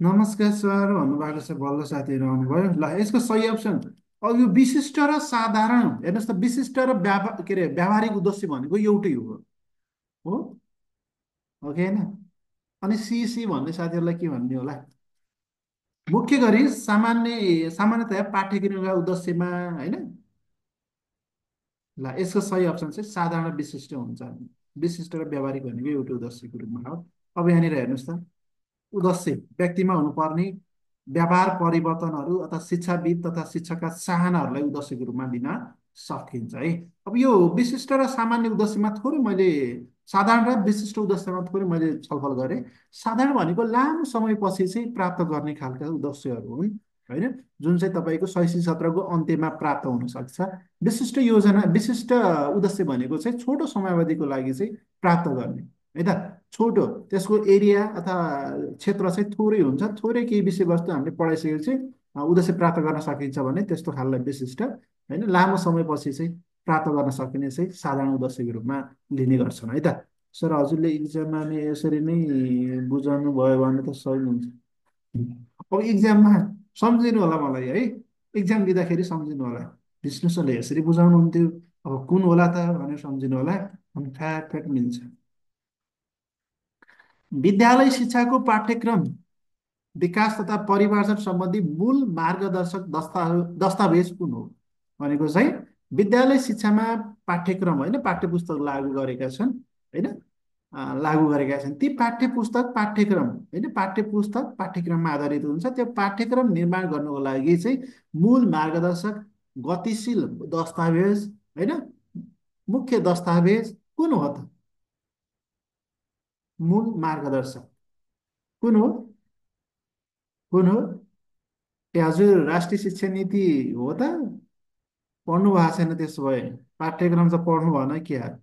नमस्कार सर भन्नुभएको छ, बल्ल साथीहरू आउनुभयो। ल, यसको सही अप्सन अब यो विशिष्ट र साधारण, हेर्नुहोस् त, विशिष्ट र के अरे व्यावहारिक उद्देश्य भनेको एउटै हो हो कि होइन? अनि सिसी भन्ने साथीहरूलाई के भन्ने होला? मुख्य गरी सामान्यतया पाठ्यक्रमका उद्देश्यमा, होइन? ल, यसको सही अप्सन चाहिँ साधारण र विशिष्ट हुन्छ। विशिष्ट र व्यावहारिक भनेको एउटै उद्देश्यको रूपमा हो। अब यहाँनिर हेर्नुहोस् त, उद्देश्य व्यक्तिमा हुनुपर्ने व्यवहार परिवर्तनहरू अथवा शिक्षाविद तथा शिक्षकका चाहनाहरूलाई उद्देश्यको रूपमा दिन सकिन्छ है। अब यो विशिष्ट र सामान्य उद्देश्यमा थोरै मैले, साधारण र विशिष्ट उद्देश्यमा थोरै मैले छलफल गरेँ। साधारण भनेको लामो समयपछि चाहिँ प्राप्त गर्ने खालका उद्देश्यहरू हुन्, होइन? जुन चाहिँ तपाईँको शैक्षिक सत्रको अन्त्यमा प्राप्त हुन सक्छ। विशिष्ट उद्देश्य भनेको चाहिँ छोटो समयावधिको लागि चाहिँ प्राप्त गर्ने, है त? छोटो, त्यसको एरिया अथवा क्षेत्र चाहिँ थोरै हुन्छ, थोरै केही विषयवस्तु हामीले पढाइसकेपछि उद्देश्य प्राप्त गर्न सकिन्छ भने त्यस्तो खाललाई विशिष्ट, होइन? लामो समयपछि चाहिँ प्राप्त गर्न सकिने चाहिँ साधारण उद्देश्यको रूपमा लिने गर्छन्, है त? सर, हजुरले इक्जाममा नि यसरी नै बुझाउनु भयो भने त सही हुन्छ। अब इक्जाममा सम्झिनु होला मलाई, है? इक्जाम दिँदाखेरि सम्झिनु होला, विष्णु सरले यसरी बुझाउनु हुन्थ्यो, अब कुन होला त भनेर सम्झिनु होला। अनि फ्याट फ्याट मिल्छ। विद्यालय शिक्षाको पाठ्यक्रम विकास तथा परिमार्जन सम्बन्धी मूल मार्गदर्शक दस्तावेज कुन हो भनेको चाहिँ विद्यालय शिक्षामा पाठ्यक्रम, होइन, पाठ्यपुस्तक लागू गरेका छन्, होइन? लागू गरेका छन् ती पाठ्यपुस्तक पाठ्यक्रम, होइन, पाठ्यपुस्तक पाठ्यक्रममा आधारित हुन्छ। त्यो पाठ्यक्रम निर्माण गर्नुको लागि चाहिँ मूल मार्गदर्शक गतिशील दस्तावेज, होइन, मुख्य दस्तावेज कुन हो त? मूल मार्गदर्शक कुन हो? कुन हो? ए हजुर, राष्ट्रिय शिक्षा नीति हो त? पढ्नु भएको छैन त्यसो भए? पाठ्यक्रम त पढ्नु भएन क्या?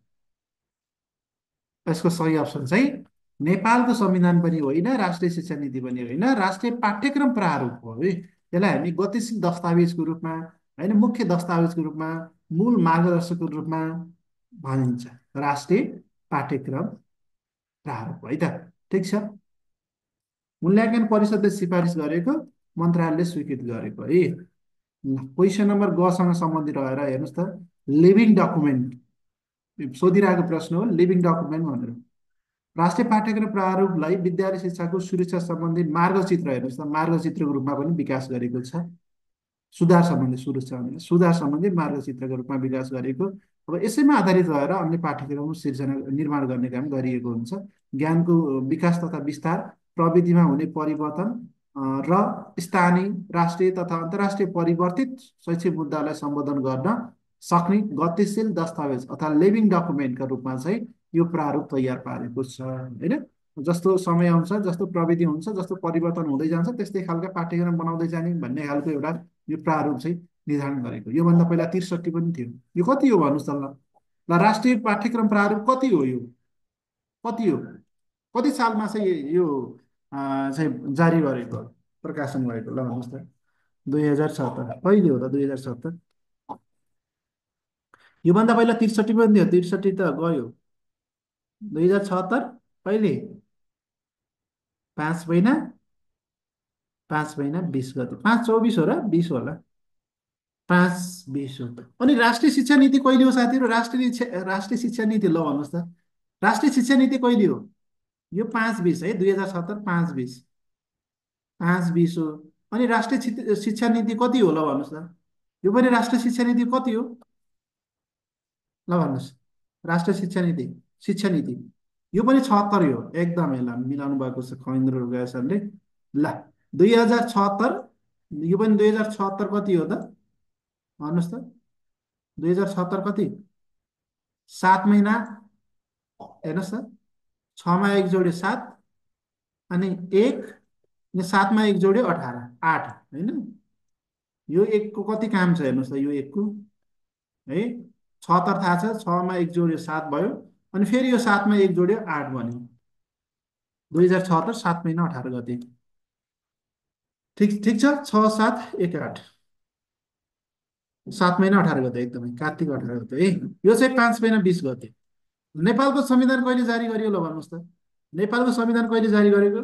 यसको सही अप्सन चाहिँ नेपालको संविधान पनि होइन, राष्ट्रिय शिक्षा नीति पनि होइन, राष्ट्रिय पाठ्यक्रम प्रारूप हो है। त्यसलाई हामी गतिशील दस्तावेजको रूपमा, होइन, मुख्य दस्तावेजको रूपमा, मूल मार्गदर्शकको रूपमा भनिन्छ, राष्ट्रिय पाठ्यक्रम प्रारूप, है त? ठिक छ। मूल्याङ्कन परिषदले सिफारिस गरेको, मन्त्रालयले स्वीकृत गरेको है। क्वेसन नम्बर गसँग सम्बन्धित रहेर हेर्नुहोस् त, लिभिङ डकुमेन्ट सोधिरहेको प्रश्न हो, लिभिङ डकुमेन्ट भनेर। राष्ट्रिय पाठ्यक्रम प्रारूपलाई विद्यालय शिक्षाको सुरक्षा सम्बन्धी मार्गचित्र, हेर्नुहोस् त, मार्गचित्रको रूपमा पनि विकास गरेको छ। सुधार सम्बन्धी मार्गचित्रको रूपमा विकास गरिएको। अब यसैमा आधारित भएर अन्य पाठ्यक्रम सिर्जना निर्माण गर्ने काम गरिएको हुन्छ। ज्ञानको विकास तथा विस्तार, प्रविधिमा हुने परिवर्तन र स्थानीय, राष्ट्रिय तथा अन्तर्राष्ट्रिय परिवर्तित शैक्षिक मुद्दालाई सम्बोधन गर्न सक्ने गतिशील दस्तावेज अथवा लिभिङ डकुमेन्टका रूपमा चाहिँ यो प्रारूप तयार पारेको छ, होइन? जस्तो समय अनुसार जस्तो प्रविधि हुन्छ, जस्तो परिवर्तन हुँदै जान्छ, त्यस्तै खालका पाठ्यक्रम बनाउँदै जाने भन्ने खालको एउटा यो प्रारूप चाहिँ निर्धारण गरेको। योभन्दा पहिला 63 पनि थियो। यो कति हो भन्नुहोस् त? ल, ल, राष्ट्रिय पाठ्यक्रम प्रारूप कति हो यो? कति हो? कति सालमा चाहिँ यो चाहिँ जारी गरेको, प्रकाशन भएको? ल, भन्नुहोस् त। 2076 कहिले हो त? 2076? योभन्दा पहिला 63 पनि थियो, 63 त गयो। 2076 कहिले? 5 महिना, 5 महिना 20 गते, 5/24 हो र 20 होला? 5/20 हो। अनि राष्ट्रिय शिक्षा नीति कहिले हो साथीहरू? राष्ट्रिय शिक्षा नीति, ल भन्नुहोस् त, राष्ट्रिय शिक्षा नीति कहिले हो? यो 5/20 है, 2077, 5/20, 5/20 हो। अनि राष्ट्रिय शिक्षा नीति कति हो? ल भन्नुहोस् त, यो पनि राष्ट्रिय शिक्षा नीति कति हो? ल भन्नुहोस्, राष्ट्रिय शिक्षा नीति यो पनि 76 हो। एकदम यसलाई मिलाउनु भएको छ खगेन्द्र रुगा सरले। ल, 2076, यो पनि 2076 कति हो त? भन्नुहोस् त, 2076 कति? 7 महिना, हेर्नुहोस् त, 6मा 1 जोड्यो 7, अनि 1, अनि 7मा 1 जोड्यो 18, 8, होइन? यो एकको कति काम छ हेर्नुहोस् त, यो एकको, है? 76 थाहा छ, 6मा एक जोड्यो 7 भयो, अनि फेरि यो 7मा एक जोड्यो 8 बन्यो। 2076 7 महिना 18 गते। ठिक ठिक छ, 6 7 1 8, 7 महिना 18 गते, एकदमै कार्तिक 18 गते है। यो चाहिँ 5 महिना 20 गते। नेपालको संविधान कहिले जारी गरियो ल भन्नुहोस् त? नेपालको संविधान कहिले जारी गरेको?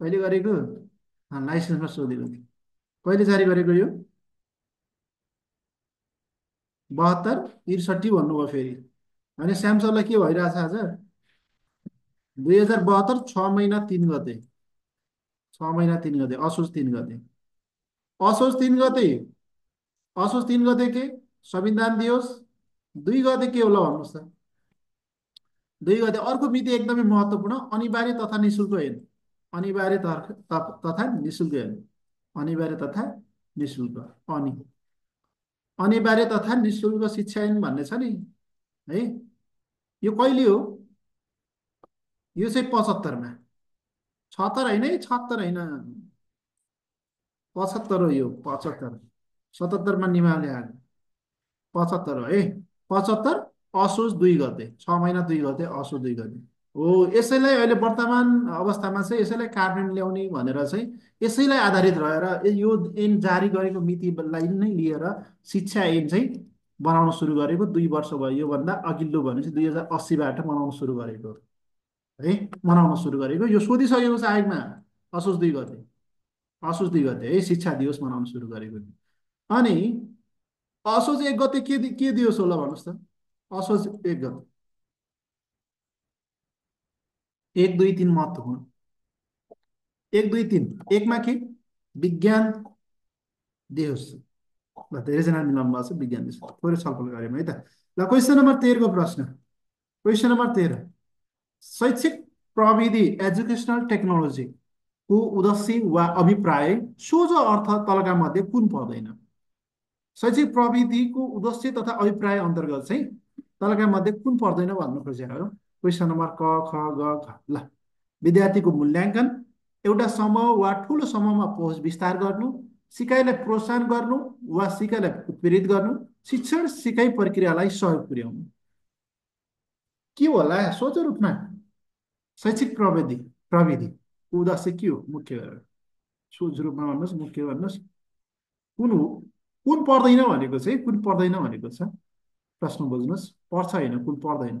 कहिले गरेको? लाइसेन्समा सोधेको थिएँ। कहिले जारी गरेको यो? 72 63 भन्नुभयो फेरि। अनि स्यामसङलाई के भइरहेछ आज? 2072 6 महिना 3 गते। 6 महिना 3 गते, असोज 3 गते। असोज 3 गते। असोज 3 गते के संविधान दिवस? 2 गते के होला भन्नुहोस् त? 2 गते अर्को मिति एकदमै महत्त्वपूर्ण, अनिवार्य तथा निशुल्क हेर्नु। अनिवार्य तथा निशुल्क हेर्नु। अनिवार्य तथा निशुल्क। अनि अनिवार्य तथा निशुल्क शिक्षा ऐन भन्ने छ नि है। यो कहिले हो? यो चाहिँ 75मा। 76 होइन है, 76 होइन, 75 हो यो, 75। 77मा निमाले आयो। 75 हो है। 75 असोज 2 गते, 6 महिना 2 गते, असोज 2 गते हो। यसैलाई अहिले वर्तमान अवस्थामा चाहिँ यसैलाई कार्यान्वयन ल्याउने भनेर चाहिँ यसैलाई आधारित रहेर यो ऐन जारी गरेको मितिलाई नै लिएर शिक्षा ऐन चाहिँ बनाउन सुरु गरेको 2 वर्ष भयो। योभन्दा अघिल्लो भनेपछि 2080बाट बनाउन सुरु गरेको है। बनाउन सुरु गरेको यो सोधिसकेको छ आयोगमा। असोज 2 गते। असोज 2 गते है शिक्षा दिवस मनाउन सुरु गरेको। अनि असोज 1 गते के दिवस होला भन्नुहोस् त? असोज 1 गते, 1 2 3 महत्त्वपूर्ण। 1 2 3, एकमा के? विज्ञान दिवस। ल धेरैजना मिलाउनु भएको छ, विज्ञान दिवस थोरै छलफल गऱ्यौँ है त। ल क्वेसन नम्बर 13को प्रश्न। क्वेसन नम्बर 13, शैक्षिक प्रविधि एजुकेसनल टेक्नोलोजीको उद्देश्य वा अभिप्राय सोझो अर्थ तलका मध्ये कुन पर्दैन? शैक्षिक प्रविधिको उद्देश्य तथा अभिप्राय अन्तर्गत चाहिँ तलका मध्ये कुन पर्दैन भन्नु खोजेर हो। क्वेसन नम्बर क ख ग घ। ल, विद्यार्थीको मूल्याङ्कन, एउटा समूह वा ठुलो समूहमा पहुँच विस्तार गर्नु, सिकाइलाई प्रोत्साहन गर्नु वा सिकाइलाई उत्प्रेरित गर्नु, शिक्षण सिकाइ प्रक्रियालाई सहयोग पुर्याउनु। के होला सोझो रूपमा? शैक्षिक प्रविधि। प्रविधि उद्देश्य के हो मुख्य गरेर? सोझो रूपमा भन्नुहोस्, मुख्य भन्नुहोस्। कुन हो? कुन पर्दैन भनेको चाहिँ कुन पर्दैन भनेको छ? प्रश्न बुझ्नुहोस्, पर्छ होइन, कुन पर्दैन।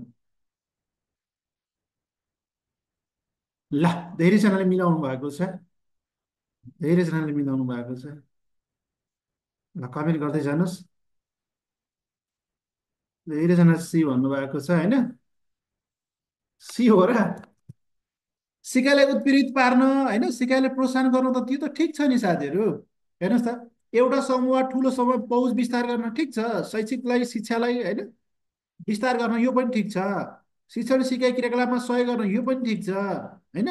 ल, धेरैजनाले मिलाउनु भएको छ। धेरैजनाले मिलाउनु भएको छ। ल, कमेन्ट गर्दै जानुहोस्। धेरैजना सी भन्नुभएको छ होइन। सी हो र? सिकाइलाई उत्प्रेरित पार्न होइन, सिकाइलाई प्रोत्साहन गर्नु त त्यो त ठिक छ नि साथीहरू। हेर्नुहोस् त, एउटा समूह ठुलो समूह पहुँच विस्तार गर्न ठिक छ, शैक्षिकलाई शिक्षालाई होइन विस्तार गर्न यो पनि ठिक छ, शिक्षण सिकाइ क्रियाकलापमा सहयोग गर्न यो पनि ठिक छ होइन।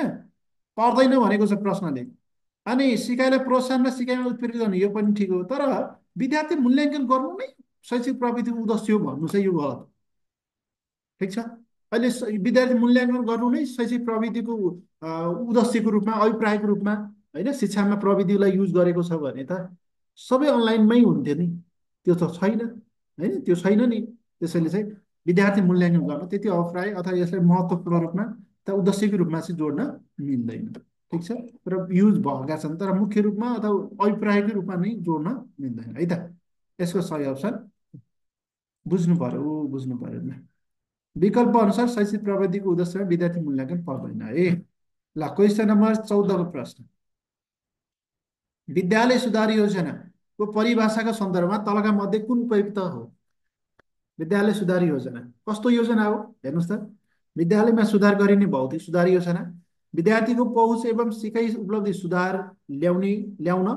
पर्दैन भनेको छ प्रश्नले। अनि सिकाइलाई प्रोत्साहन र सिकाइमा उत्प्रेरित गर्नु यो पनि ठिक हो, तर विद्यार्थी मूल्याङ्कन गर्नु नै शैक्षिक प्रविधि उद्देश्य हो भन्नु चाहिँ यो गलत। ठिक छ, अहिले विद्यार्थी मूल्याङ्कन गर्नु नै शैक्षिक प्रविधिको उद्देश्यको रूपमा अभिप्रायको रूपमा होइन शिक्षामा प्रविधिलाई युज गरेको छ भने त सबै अनलाइनमै हुन्थ्यो नि। त्यो त छैन होइन, त्यो छैन नि। त्यसैले चाहिँ विद्यार्थी मूल्याङ्कन गर्न त्यति अभिप्राय अथवा यसलाई महत्त्वपूर्ण रूपमा त उद्देश्यको रूपमा चाहिँ जोड्न मिल्दैन। ठिक छ, र युज भएका छन् तर मुख्य रूपमा अथवा अभिप्रायको रूपमा नै जोड्न मिल्दैन है त। यसको सही अप्सन बुझ्नु पर्यो, बुझ्नु पर्यो। विकल्प अनुसार शैक्षिक प्रविधिको उद्देश्यमा विद्यार्थी मूल्याङ्कन पर्दैन है। ल, क्वेसन नम्बर 14को प्रश्न, विद्यालय सुधार योजनाको परिभाषाको सन्दर्भमा तलका मध्ये कुन उपयुक्त हो? विद्यालय सुधार योजना कस्तो योजना हो हेर्नुहोस् त? विद्यालयमा सुधार गरिने भौतिक सुधार योजना, विद्यार्थीको पहुँच एवं सिकाइ उपलब्धि सुधार ल्याउन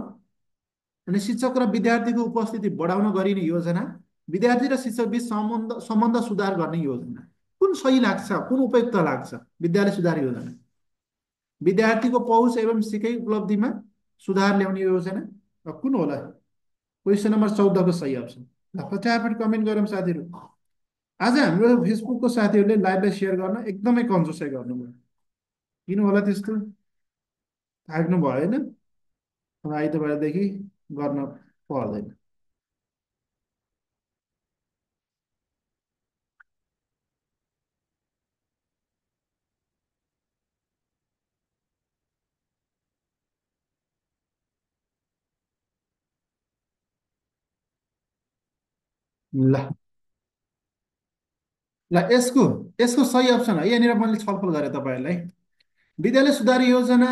अनि शिक्षक र विद्यार्थीको उपस्थिति बढाउन गरिने योजना, विद्यार्थी र शिक्षक बिच सम्बन्ध सम्बन्ध सुधार गर्ने योजना। कुन सही लाग्छ, कुन उपयुक्त लाग्छ? विद्यालय सुधार योजना, विद्यार्थीको पहुँच एवं सिकाइ उपलब्धिमा सुधार ल्याउने योजना, कुन होला? क्वेसन नम्बर 14को सही अप्सन। ल, फटाफट कमेन्ट गरौँ साथीहरू। आज हाम्रो फेसबुकको साथीहरूले लाइभलाई सेयर गर्न एकदमै कन्जुसै गर्नुभयो। किन होला त्यस्तो? थाक्नु भएन? अब आइतबारदेखि गर्न पर्दैन। ल ल यसको यसको सही अप्सन है यहाँनिर मैले छलफल गरेँ तपाईँहरूलाई। विद्यालय सुधार योजना,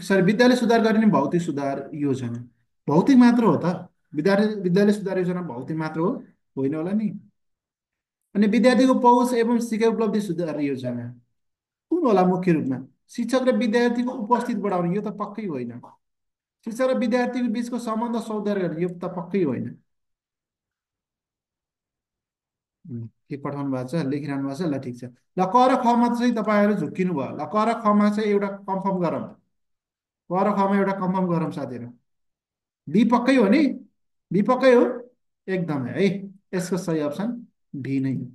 सरी, विद्यालय सुधार गरिने भौतिक सुधार योजना। भौतिक मात्र हो त? विद्यालय विद्यालय सुधार योजना भौतिक मात्र हो? होइन होला नि। अनि विद्यार्थीको पहुँच एवं सिकाइ उपलब्धि सुधार योजना कुन होला मुख्य रूपमा? शिक्षक र विद्यार्थीको उपस्थित बढाउने, यो त पक्कै होइन। शिक्षक र विद्यार्थीको बिचको सम्बन्ध सुधार गर्ने, यो त पक्कै होइन। के पठाउनु भएको छ, लेखिरहनु भएको छ, ल ठिक छ। ल क र खमा चाहिँ तपाईँहरू झुक्किनु भयो। ल क र खमा चाहिँ एउटा कन्फर्म गरौँ। क र खमा एउटा कन्फर्म गरौँ साथीहरू। बी पक्कै हो नि? बी पक्कै हो? एकदमै है। यसको सही अप्सन बी नै हो।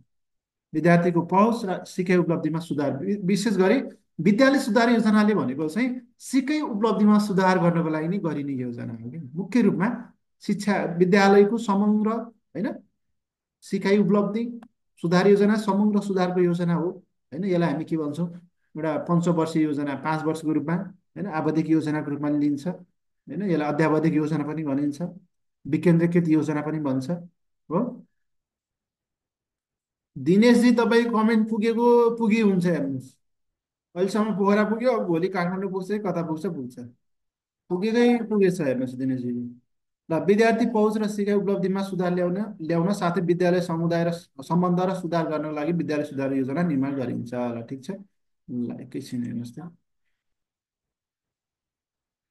विद्यार्थीको पहुँच र सिकाइ उपलब्धिमा सुधार, विशेष गरी विद्यालय सुधार योजनाले भनेको चाहिँ सिकाइ उपलब्धिमा सुधार गर्नको लागि नै गरिने योजना हो कि मुख्य रूपमा। शिक्षा विद्यालयको समग्र, होइन, सिकाइ उपलब्धि सुधार योजना समग्र सुधारको योजना हो। होइन, यसलाई हामी के भन्छौँ? एउटा पञ्चवर्षीय योजना, 5 वर्षको रूपमा, होइन, आवधिक योजनाको रूपमा लिन्छ। होइन, यसलाई अध्यावधिक योजना पनि भनिन्छ, विकेन्द्रीकृत योजना पनि भन्छ। हो, दिनेशजी तपाईँ कमेन्ट पुगेको पुगी हुन्छ हेर्नुहोस्। अहिलेसम्म पोखरा पुग्यो, अब भोलि काठमाडौँ पुग्छ कि कता पुग्छ पुग्छ। पुगेकै पुगेछ हेर्नुहोस् दिनेशजी। ल विद्यार्थी पहुँच र सिकाइ उपलब्धिमा सुधार ल्याउन ल्याउन साथै विद्यालय समुदाय र सम्बन्ध र सुधार गर्नको लागि विद्यालय सुधार योजना निर्माण गरिन्छ। ल ठिक छ। ल एकैछिन हेर्नुहोस् त।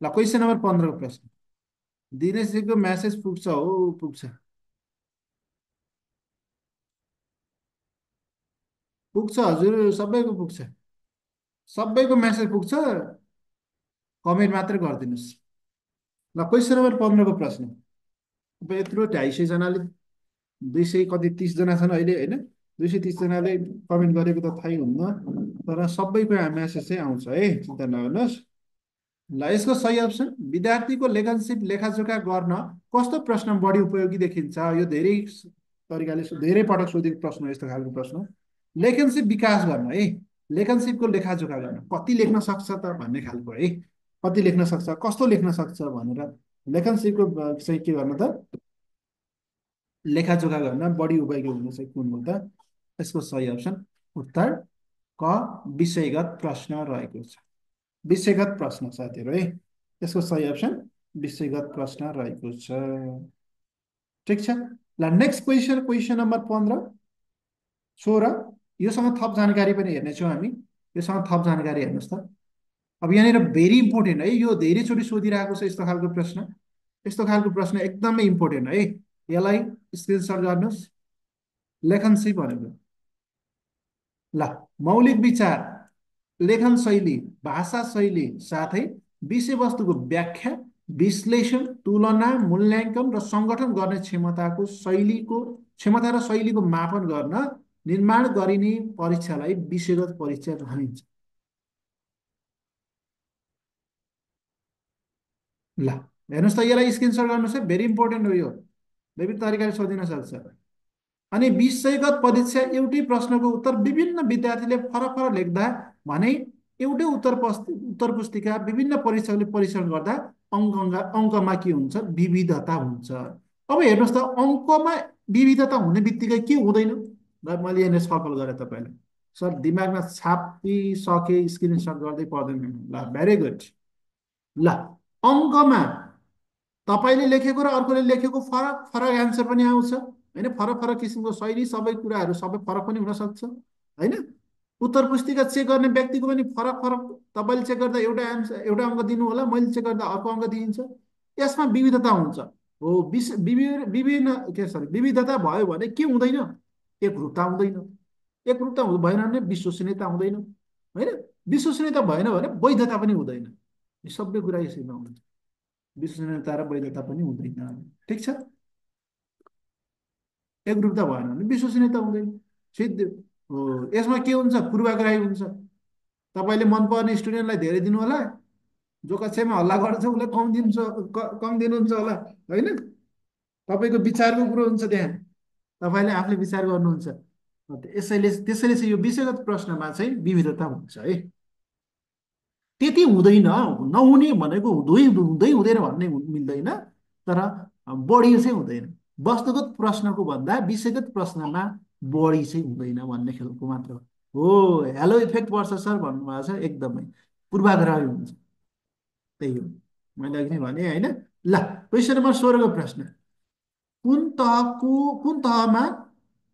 ल क्वेसन नम्बर 15को प्रश्न। दिनेशजीको म्यासेज पुग्छ हो, पुग्छ। पुग्छ हजुर, सबैको पुग्छ। सबैको म्यासेज पुग्छ। कमेन्ट मात्रै गरिदिनुहोस्। ल क्वेसन नम्बर 15को प्रश्न। अब यत्रो 250जनाले, 200 कति 30जना छन् अहिले, होइन, 230जनाले कमेन्ट गरेको त थाहै हुन्न। तर सबैको म्यासेज चाहिँ आउँछ है, चिन्ता नगर्नुहोस्। ल यसको सही अप्सन, विद्यार्थीको लेखनसिप लेखाजोखा गर्न कस्तो प्रश्न बढी उपयोगी देखिन्छ? यो धेरै तरिकाले धेरै पटक सोधेको प्रश्न हो, यस्तो खालको प्रश्न। लेखनसिप विकास गर्न है, लेखनसिपको लेखाजोखा गर्न, कति लेख्न सक्छ त भन्ने खालको है। कति लेख्न सक्छ, कस्तो लेख्न सक्छ भनेर लेखनसिपको चाहिँ के गर्नु त? लेखाजोखा गर्न बढी उपयोगी हुने चाहिँ कुन हो त? यसको सही अप्सन उत्तर क, विषयगत प्रश्न रहेको छ। विषयगत प्रश्न साथीहरू है। यसको सही अप्सन विषयगत प्रश्न रहेको छ। ठिक छ। ल नेक्स्ट क्वेसन, क्वेसन नम्बर 16। योसँग थप जानकारी पनि हेर्नेछौँ हामी। योसँग थप जानकारी हेर्नुहोस् त। अब यहाँनिर भेरी इम्पोर्टेन्ट है, यो धेरैचोटि सोधिरहेको छ यस्तो खालको प्रश्न। यस्तो खालको प्रश्न एकदमै इम्पोर्टेन्ट है। यसलाई स्क्रिनसट गर्नुहोस्। लेखनसिप भनेको, ल मौलिक विचार, लेखन शैली, भाषा शैली साथै विषयवस्तुको व्याख्या, विश्लेषण, तुलना, मूल्याङ्कन र सङ्गठन गर्ने क्षमता र शैलीको मापन गर्न निर्माण गरिने परीक्षालाई विषयगत परीक्षा भनिन्छ। ल हेर्नुहोस् त, यसलाई स्क्रिनसट गर्नुहोस् है, भेरी इम्पोर्टेन्ट हो यो। विविध तरिकाले सोधिन सक्छ। अनि विषयगत परीक्षा एउटै प्रश्नको उत्तर विभिन्न विद्यार्थीले फरक फरक लेख्दा भने एउटै उत्तर पुस्तिका विभिन्न परीक्षकले परीक्षण गर्दा अङ्कमा के हुन्छ? विविधता हुन्छ। अब हेर्नुहोस् त, अङ्कमा विविधता हुने बित्तिकै के हुँदैन? र मैले यहाँनिर छलफल गरेँ तपाईँलाई। सर दिमागमा छापिसके, स्क्रिनसट गर्दै पर्दैन। ल भेरी गुड। ल अङ्कमा तपाईँले लेखेको र अर्कोले लेखेको फरक फरक एन्सर पनि आउँछ, होइन, फरक फरक किसिमको शैली, सबै कुराहरू सबै फरक पनि हुनसक्छ, होइन। उत्तर पुस्तिका चेक गर्ने व्यक्तिको पनि फरक फरक, तपाईँले चेक गर्दा एउटा एन्सर एउटा अङ्क दिनु होला, मैले चेक गर्दा अर्को अङ्क दिइन्छ। यसमा विविधता हुन्छ। हो, विभिन्न के सरी विविधता भयो भने के हुँदैन? एकरूपता हुँदैन। एकरूपता भएन भने विश्वसनीयता हुँदैन, होइन। विश्वसनीयता भएन भने वैधता पनि हुँदैन। यो सबै कुरा यसैमा हुन्छ। विश्वसनीयता र वैधता पनि हुँदैन। ठिक छ। एकरूपता भएन भने विश्वसनीयता हुँदैन, सिद्ध हो। यसमा के हुन्छ? पूर्वाग्रही हुन्छ। तपाईँले मनपर्ने स्टुडेन्टलाई धेरै दिनु होला, जो कक्षामा हल्ला गर्छ उसलाई कम दिन्छ, कम दिनुहुन्छ होला, होइन। तपाईँको विचारको कुरो हुन्छ त्यहाँ, तपाईँले आफूले विचार गर्नुहुन्छ। यसैले त्यसैले चाहिँ यो विषयगत प्रश्नमा चाहिँ विविधता हुन्छ है। त्यति हुँदैन, नहुने भनेको हुँदै हुँदै हुँदैन भन्ने मिल्दैन, तर बढी चाहिँ हुँदैन। वस्तुगत प्रश्नको भन्दा विषयगत प्रश्नमा बढी चाहिँ हुँदैन भन्ने खेलको मात्र हो। हेलो इफेक्ट पर्छ सर भन्नुभएको छ, एकदमै पूर्वाग्रह हुन्छ। त्यही हो, मैले अघि नै भने होइन। ल, क्वेसन नम्बर 16को प्रश्न। कुन तहमा,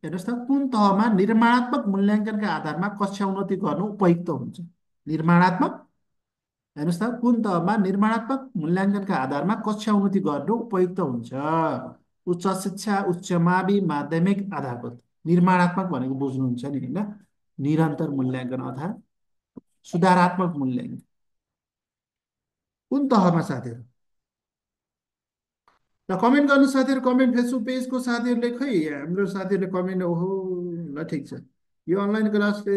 हेर्नुहोस् त, कुन तहमा निर्माणात्मक मूल्याङ्कनका आधारमा कक्षा उन्नति गर्नु उपयुक्त हुन्छ? निर्माणात्मक, हेर्नुहोस् त, कुन तहमा निर्माणात्मक मूल्याङ्कनका आधारमा कक्षा उन्नति गर्नु उपयुक्त हुन्छ? उच्च शिक्षा, उच्च मावि, माध्यमिक, आधारभूत। निर्माणात्मक भनेको बुझ्नुहुन्छ नि होइन? निरन्तर मूल्याङ्कन अथवा सुधारात्मक मूल्याङ्कन कुन तहमा साथीहरू? ल, कमेन्ट गर्नु साथीहरू, कमेन्ट। फेसबुक पेजको साथीहरूले खै, हाम्रो साथीहरूले कमेन्ट, ओहो। ल, ठिक छ। यो अनलाइन क्लासले,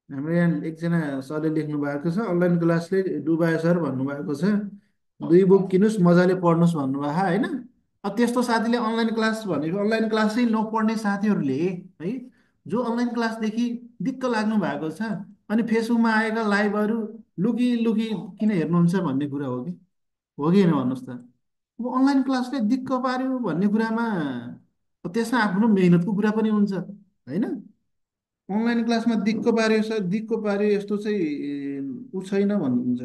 हाम्रो यहाँ एकजना सरले लेख्नु भएको छ, अनलाइन क्लासले डुबायो सर भन्नुभएको छ। दुई बुक किन्नुहोस्, मजाले पढ्नुहोस् भन्नुभएको होइन। अब त्यस्तो साथीले अनलाइन क्लास भनेको, अनलाइन क्लास चाहिँ नपढ्ने साथीहरूले है, जो अनलाइन क्लासदेखि दिक्क लाग्नु भएको छ, अनि फेसबुकमा आएका लाइभहरू लुकी लुकी किन हेर्नुहुन्छ भन्ने कुरा हो कि होइन भन्नुहोस् त? अब अनलाइन क्लासले दिक्क पार्यो भन्ने कुरामा त्यसमा आफ्नो मेहनतको कुरा पनि हुन्छ होइन? अनलाइन क्लासमा दिक्क पार्यो सर, दिक्क पार्यो, यस्तो चाहिँ ऊ छैन भन्नुहुन्छ।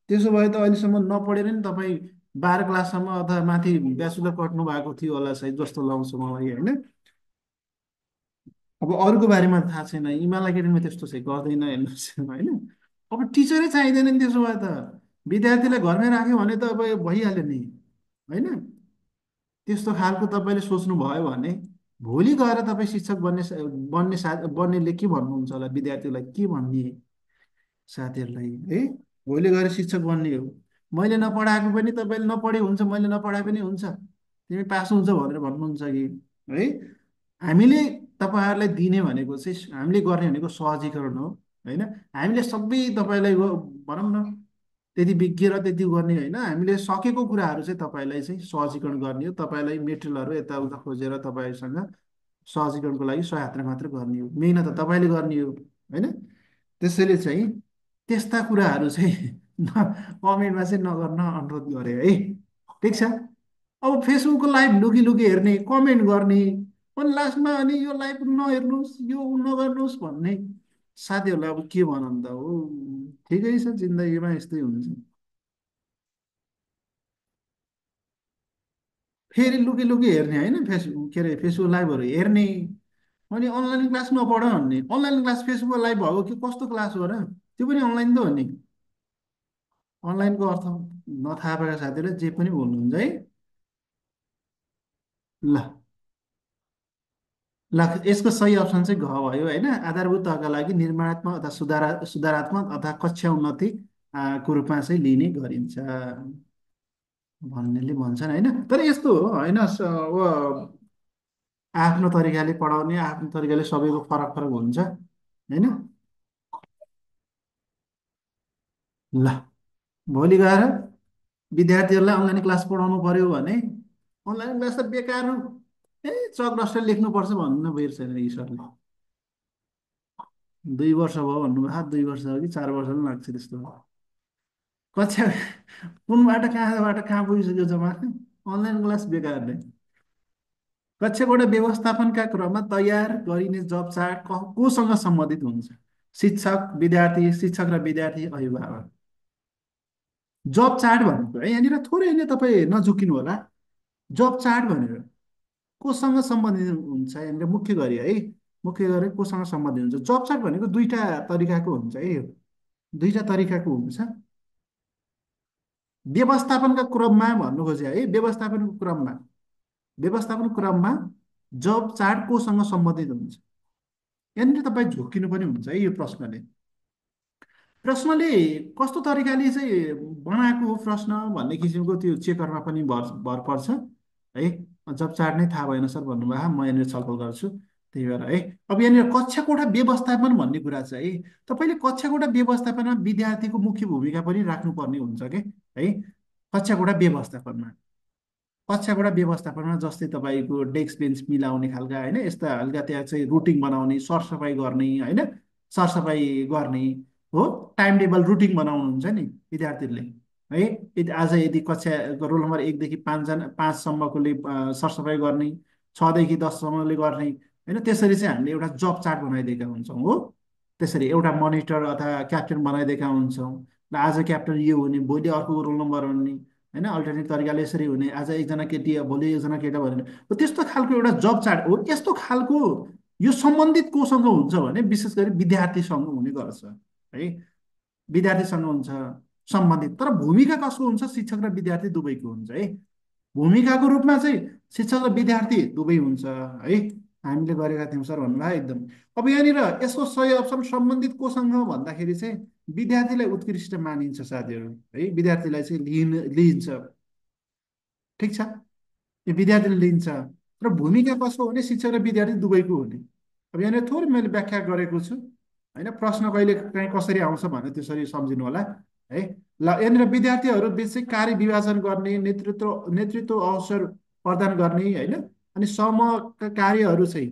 त्यसो भए त अहिलेसम्म नपढेर नि तपाईँ 12 क्लाससम्म अथवा माथि ब्याचलर कट्नु भएको थियो होला सायद, जस्तो लाउँछ मलाई होइन। अब अरूको बारेमा थाहा छैन, इमाल एकाडेमीमा त्यस्तो चाहिँ गर्दैन हेर्नुहोस् होइन। अब टिचरै चाहिँदैन नि त्यसो भए त, विद्यार्थीलाई घरमै राख्यो भने त अब भइहाल्यो नि होइन? त्यस्तो खालको तपाईँले सोच्नुभयो भने भोलि गएर तपाईँ शिक्षक बन्नेले के भन्नुहुन्छ होला विद्यार्थीलाई, के भन्ने साथीहरूलाई है? भोलि गएर शिक्षक बन्ने हो, मैले नपढाएको पनि तपाईँले नपढे हुन्छ, मैले नपढाए पनि हुन्छ, तिमी पास हुन्छ भनेर भन्नुहुन्छ कि है? हामीले तपाईँहरूलाई दिने भनेको चाहिँ, हामीले गर्ने भनेको सहजीकरण हो होइन? हामीले सबै तपाईँलाई भनौँ न, त्यति विज्ञ र त्यति गर्ने होइन, हामीले सकेको कुराहरू चाहिँ तपाईँलाई चाहिँ सहजीकरण गर्ने हो। तपाईँलाई मेटेरियलहरू यताउता खोजेर तपाईँसँग सहजीकरणको लागि सहायता मात्र गर्ने हो, मेहनत त तपाईँले गर्ने हो होइन? त्यसैले चाहिँ त्यस्ता कुराहरू चाहिँ कमेन्टमा चाहिँ नगर्न अनुरोध गरे है। ठिक छ। अब फेसबुकको लाइभ लुकी लुकी हेर्ने, कमेन्ट गर्ने, अनि लास्टमा अनि यो लाइभ नहेर्नुहोस्, यो नगर्नुहोस् भन्ने साथीहरूलाई अब के भनौँ त हो? ठिकै छ, जिन्दगीमा यस्तै हुन्छ। फेरि लुकी लुकी हेर्ने होइन, फेसबुक के अरे फेसबुक लाइभहरू हेर्ने, अनि अनलाइन क्लास नपढ भन्ने। अनलाइन क्लास फेसबुक लाइभ भएको कि कस्तो क्लास हो र? त्यो पनि अनलाइन त हो नि। अनलाइनको अर्थ नथाहा भएका साथीहरूले जे पनि बोल्नुहुन्छ है। ल, ल, यसको सही अप्सन चाहिँ घ भयो होइन? आधारभूत तहका लागि निर्माणात्मक अथवा सुधारात्मक अथवा कक्षा उन्नति को रूपमा चाहिँ लिने गरिन्छ भन्नेले भन्छन् होइन। तर यस्तो हो होइन, आफ्नो तरिकाले पढाउने, आफ्नो तरिकाले सबैको फरक फरक हुन्छ होइन? ल, भोलि गएर विद्यार्थीहरूलाई अनलाइन क्लास पढाउनु पर्यो भने अनलाइन क्लास त बेकार हो, ए चक डस्टर लेख्नुपर्छ भन्नु बिर्सेन यी सरले। 2 वर्ष भयो भन्नुभयो, 2 वर्ष हो कि 4 वर्ष पनि लाग्छ त्यस्तो। कक्षा कुनबाट कहाँ पुगिसक्यो जमा? अनलाइन क्लास बेकार नै। कक्षा कोठा व्यवस्थापनका क्रममा तयार गरिने जब चार्ट कोसँग सम्बन्धित हुन्छ? शिक्षक, विद्यार्थी, शिक्षक र विद्यार्थी, अभिभावक। जब चार्ट भनेको है, यहाँनिर थोरै नै तपाईँ नझुकिनु होला। जब चार्ट भनेर कोसँग सम्बन्धित हुन्छ यहाँनिर, मुख्य गरी है, मुख्य गरी कोसँग सम्बन्धित हुन्छ? जब चार्ट भनेको दुईटा तरिकाको हुन्छ है, यो दुईटा तरिकाको हुन्छ। व्यवस्थापनका क्रममा भन्नु खोजे है, व्यवस्थापनको क्रममा जब चार्ट कोसँग सम्बन्धित हुन्छ? यहाँनिर तपाईँ झुक्किनु पनि हुन्छ है। यो प्रश्नले कस्तो तरिकाले चाहिँ बनाएको हो प्रश्न भन्ने किसिमको त्यो चेकरमा पनि भर पर्छ है। जब चार्ट नै थाहा भएन सर भन्नुभयो, म यहाँनिर छलफल गर्छु त्यही भएर है। अब यहाँनिर कक्षा कोठा व्यवस्थापन भन्ने कुरा छ है। तपाईँले कक्षा कोठा व्यवस्थापनमा विद्यार्थीको मुख्य भूमिका पनि राख्नुपर्ने हुन्छ कि है? कक्षा कोठा व्यवस्थापनमा, जस्तै तपाईँको डेस्क बेन्च मिलाउने खालका होइन, यस्ता हल्का त्यहाँ चाहिँ रुटिन बनाउने, सरसफाइ गर्ने होइन, सरसफाइ गर्ने, हो, टाइम टेबल रुटिन बनाउनुहुन्छ नि विद्यार्थीहरूले है। यदि आज यदि कक्षाको रोल नम्बर 1 देखि 5सम्मकोले सरसफाइ गर्ने, 6 देखि 10सम्मले गर्ने होइन, त्यसरी चाहिँ हामीले एउटा जब चार्ट बनाइदिएका हुन्छौँ हो। त्यसरी एउटा मोनिटर अथवा क्याप्टेन बनाइदिएका हुन्छौँ। र आज क्याप्टन यो हुने, भोलि अर्को रोल नम्बर हुने होइन, अल्टरनेट तरिकाले यसरी हुने, आज एकजना केटी भोलि एकजना केटा भन्ने हो। त्यस्तो खालको एउटा जब चार्ट हो। यस्तो खालको यो सम्बन्धित कोसँग हुन्छ भने विशेष गरी विद्यार्थीसँग हुने गर्छ है। विद्यार्थीसँग हुन्छ सम्बन्धित। तर भूमिका कसको हुन्छ? शिक्षक र विद्यार्थी दुवैको हुन्छ है। भूमिकाको रूपमा चाहिँ शिक्षक र विद्यार्थी दुवै हुन्छ है। हामीले गरेका थियौँ सर भन्नुभयो एकदम। अब यहाँनिर यसको सही अप्सन सम्बन्धित कोसँग भन्दाखेरि चाहिँ विद्यार्थीलाई उत्कृष्ट मानिन्छ साथीहरू है। विद्यार्थीलाई चाहिँ लिइन्छ। ठिक छ, यो विद्यार्थीले लिन्छ। र भूमिका कसको हो भने शिक्षक र विद्यार्थी दुवैको हो नि। अब यहाँनिर थोरै मैले व्याख्या गरेको छु होइन। प्रश्न कहिले काहीँ कसरी आउँछ भने त्यसरी सम्झिनु होला है। ल, यहाँनिर विद्यार्थीहरू बिच चाहिँ कार्य विभाजन गर्ने, नेतृत्व नेतृत्व अवसर प्रदान गर्ने होइन, अनि समूहका कार्यहरू चाहिँ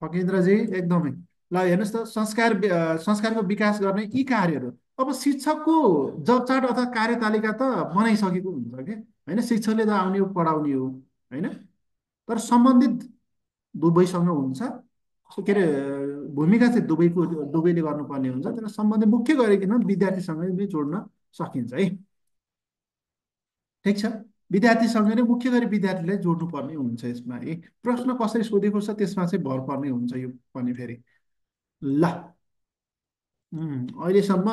फकेन्द्रजी एकदमै। ल हेर्नुहोस् त, संस्कारको विकास गर्ने यी कार्यहरू। अब शिक्षकको जब चार्ट अथवा कार्यतालिका त बनाइसकेको हुन्छ कि होइन। शिक्षकले त आउने हो, पढाउने हो होइन। तर सम्बन्धित दुवैसँग हुन्छ। के अरे, भूमिका चाहिँ दुवैले गर्नुपर्ने हुन्छ। तर सम्बन्ध मुख्य गरिकन विद्यार्थीसँग नै जोड्न सकिन्छ है। ठिक छ, विद्यार्थीसँग नै मुख्य गरी विद्यार्थीलाई जोड्नुपर्ने हुन्छ यसमा है। प्रश्न कसरी सोधेको छ त्यसमा चाहिँ भर पर्ने हुन्छ यो पनि फेरि। ल, अहिलेसम्म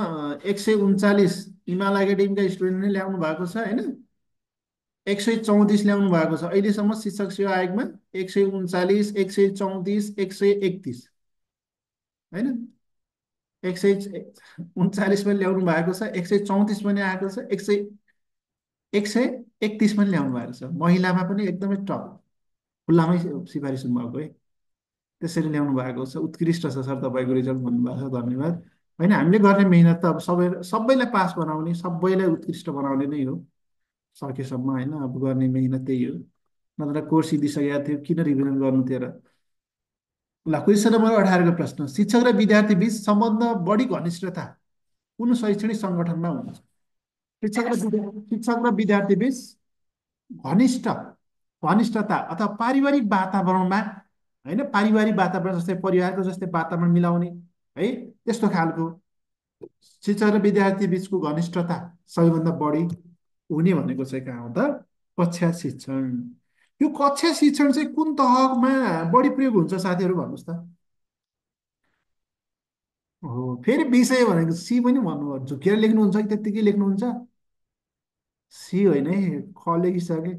139 हिमाल एकाडेमीका स्टुडेन्टले ल्याउनु भएको छ होइन। 134 ल्याउनु भएको छ अहिलेसम्म शिक्षक सेवा आयोगमा। 139, 134, 131 होइन। 139 पनि ल्याउनु भएको छ, 134 पनि आएको छ, 131 पनि ल्याउनु भएको छ। महिलामा पनि एकदमै टप, खुल्लामै सिफारिस हुनुभएको है। त्यसरी ल्याउनु भएको छ। उत्कृष्ट छ सर तपाईँको रिजल्ट भन्नुभएको छ, धन्यवाद होइन। हामीले गर्ने मेहनत त अब सबैलाई पास बनाउने, सबैलाई उत्कृष्ट बनाउने नै हो सकेसम्म होइन। अब गर्ने मेहनत त्यही हो। नत्र कोर्स सिधिसकेको थियो, किन रिभिजन गर्नु थियो र। ल, क्वेसन नम्बर 18को प्रश्न, शिक्षक र विद्यार्थी बिच सम्बन्ध बढी घनिष्ठता कुन शैक्षणिक सङ्गठनमा हुन्छ? शिक्षक र विद्यार्थी बिच घनिष्ठ घनिष्ठता अथवा पारिवारिक वातावरणमा होइन, पारिवारिक वातावरण जस्तै परिवारको जस्तै वातावरण मिलाउने है, त्यस्तो खालको शिक्षक र विद्यार्थी बिचको घनिष्ठता सबैभन्दा बढी हुने भनेको चाहिँ कहाँ हो त? कक्षा शिक्षण। यो कक्षा शिक्षण चाहिँ कुन तहमा बढी प्रयोग हुन्छ साथीहरू भन्नुहोस् त। हो, फेरि विषय भनेको सी पनि भन्नु, झुकेर लेख्नुहुन्छ कि त्यत्तिकै लेख्नुहुन्छ? सी होइन है, ख लेखिसके।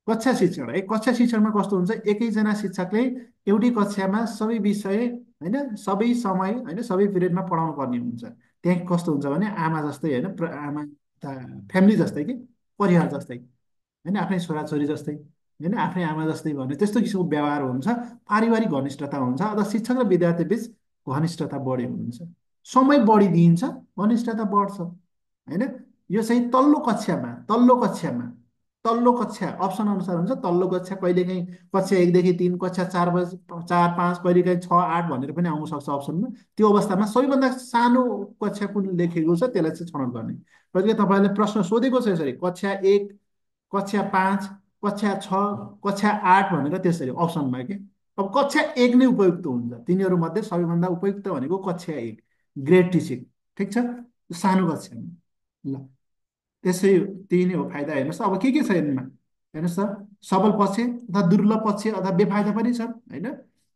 कक्षा शिक्षण है। कक्षा शिक्षणमा कस्तो हुन्छ? एकैजना शिक्षकले एउटै कक्षामा सबै विषय होइन, सबै समय होइन, सबै पिरियडमा पढाउनु पर्ने हुन्छ। त्यहाँ कस्तो हुन्छ भने आमा जस्तै होइन, आमा फ्यामिली जस्तै कि परिवार जस्तै होइन, आफ्नै छोराछोरी जस्तै होइन, आफ्नै आमा जस्तै भन्ने त्यस्तो किसिमको व्यवहार हुन्छ। पारिवारिक घनिष्ठता हुन्छ। अथवा शिक्षक र विद्यार्थी बिच घनिष्ठता बढी हुन्छ, समय बढी दिइन्छ, घनिष्ठता बढ्छ होइन। यो चाहिँ तल्लो कक्षा अप्सन अनुसार हुन्छ। तल्लो कक्षा कहिलेकाहीँ कक्षा 1 देखि 3, कक्षा 4, 5, कहिलेकाहीँ 6, 8 भनेर पनि आउन सक्छ अप्सनमा। त्यो अवस्थामा सबैभन्दा सानो कक्षा कुन लेखेको छ त्यसलाई चाहिँ छनौट गर्ने। कहिले तपाईँले प्रश्न सोधेको छ यसरी, कक्षा 1, कक्षा 5, कक्षा 6, कक्षा 8 भनेर त्यसरी अप्सनमा के। अब कक्षा 1 नै उपयुक्त हुन्छ। तिनीहरू मध्ये सबैभन्दा उपयुक्त भनेको कक्षा 1, ग्रेड टिचिङ। ठिक छ, सानो कक्षामा। ल, त्यसै त्यही नै हो फाइदा। हेर्नुहोस् त, अब के छ यसमा हेर्नुहोस् त। सबल पक्ष अथवा दुर्लभ पक्ष अथवा बेफाइदा पनि छन् होइन।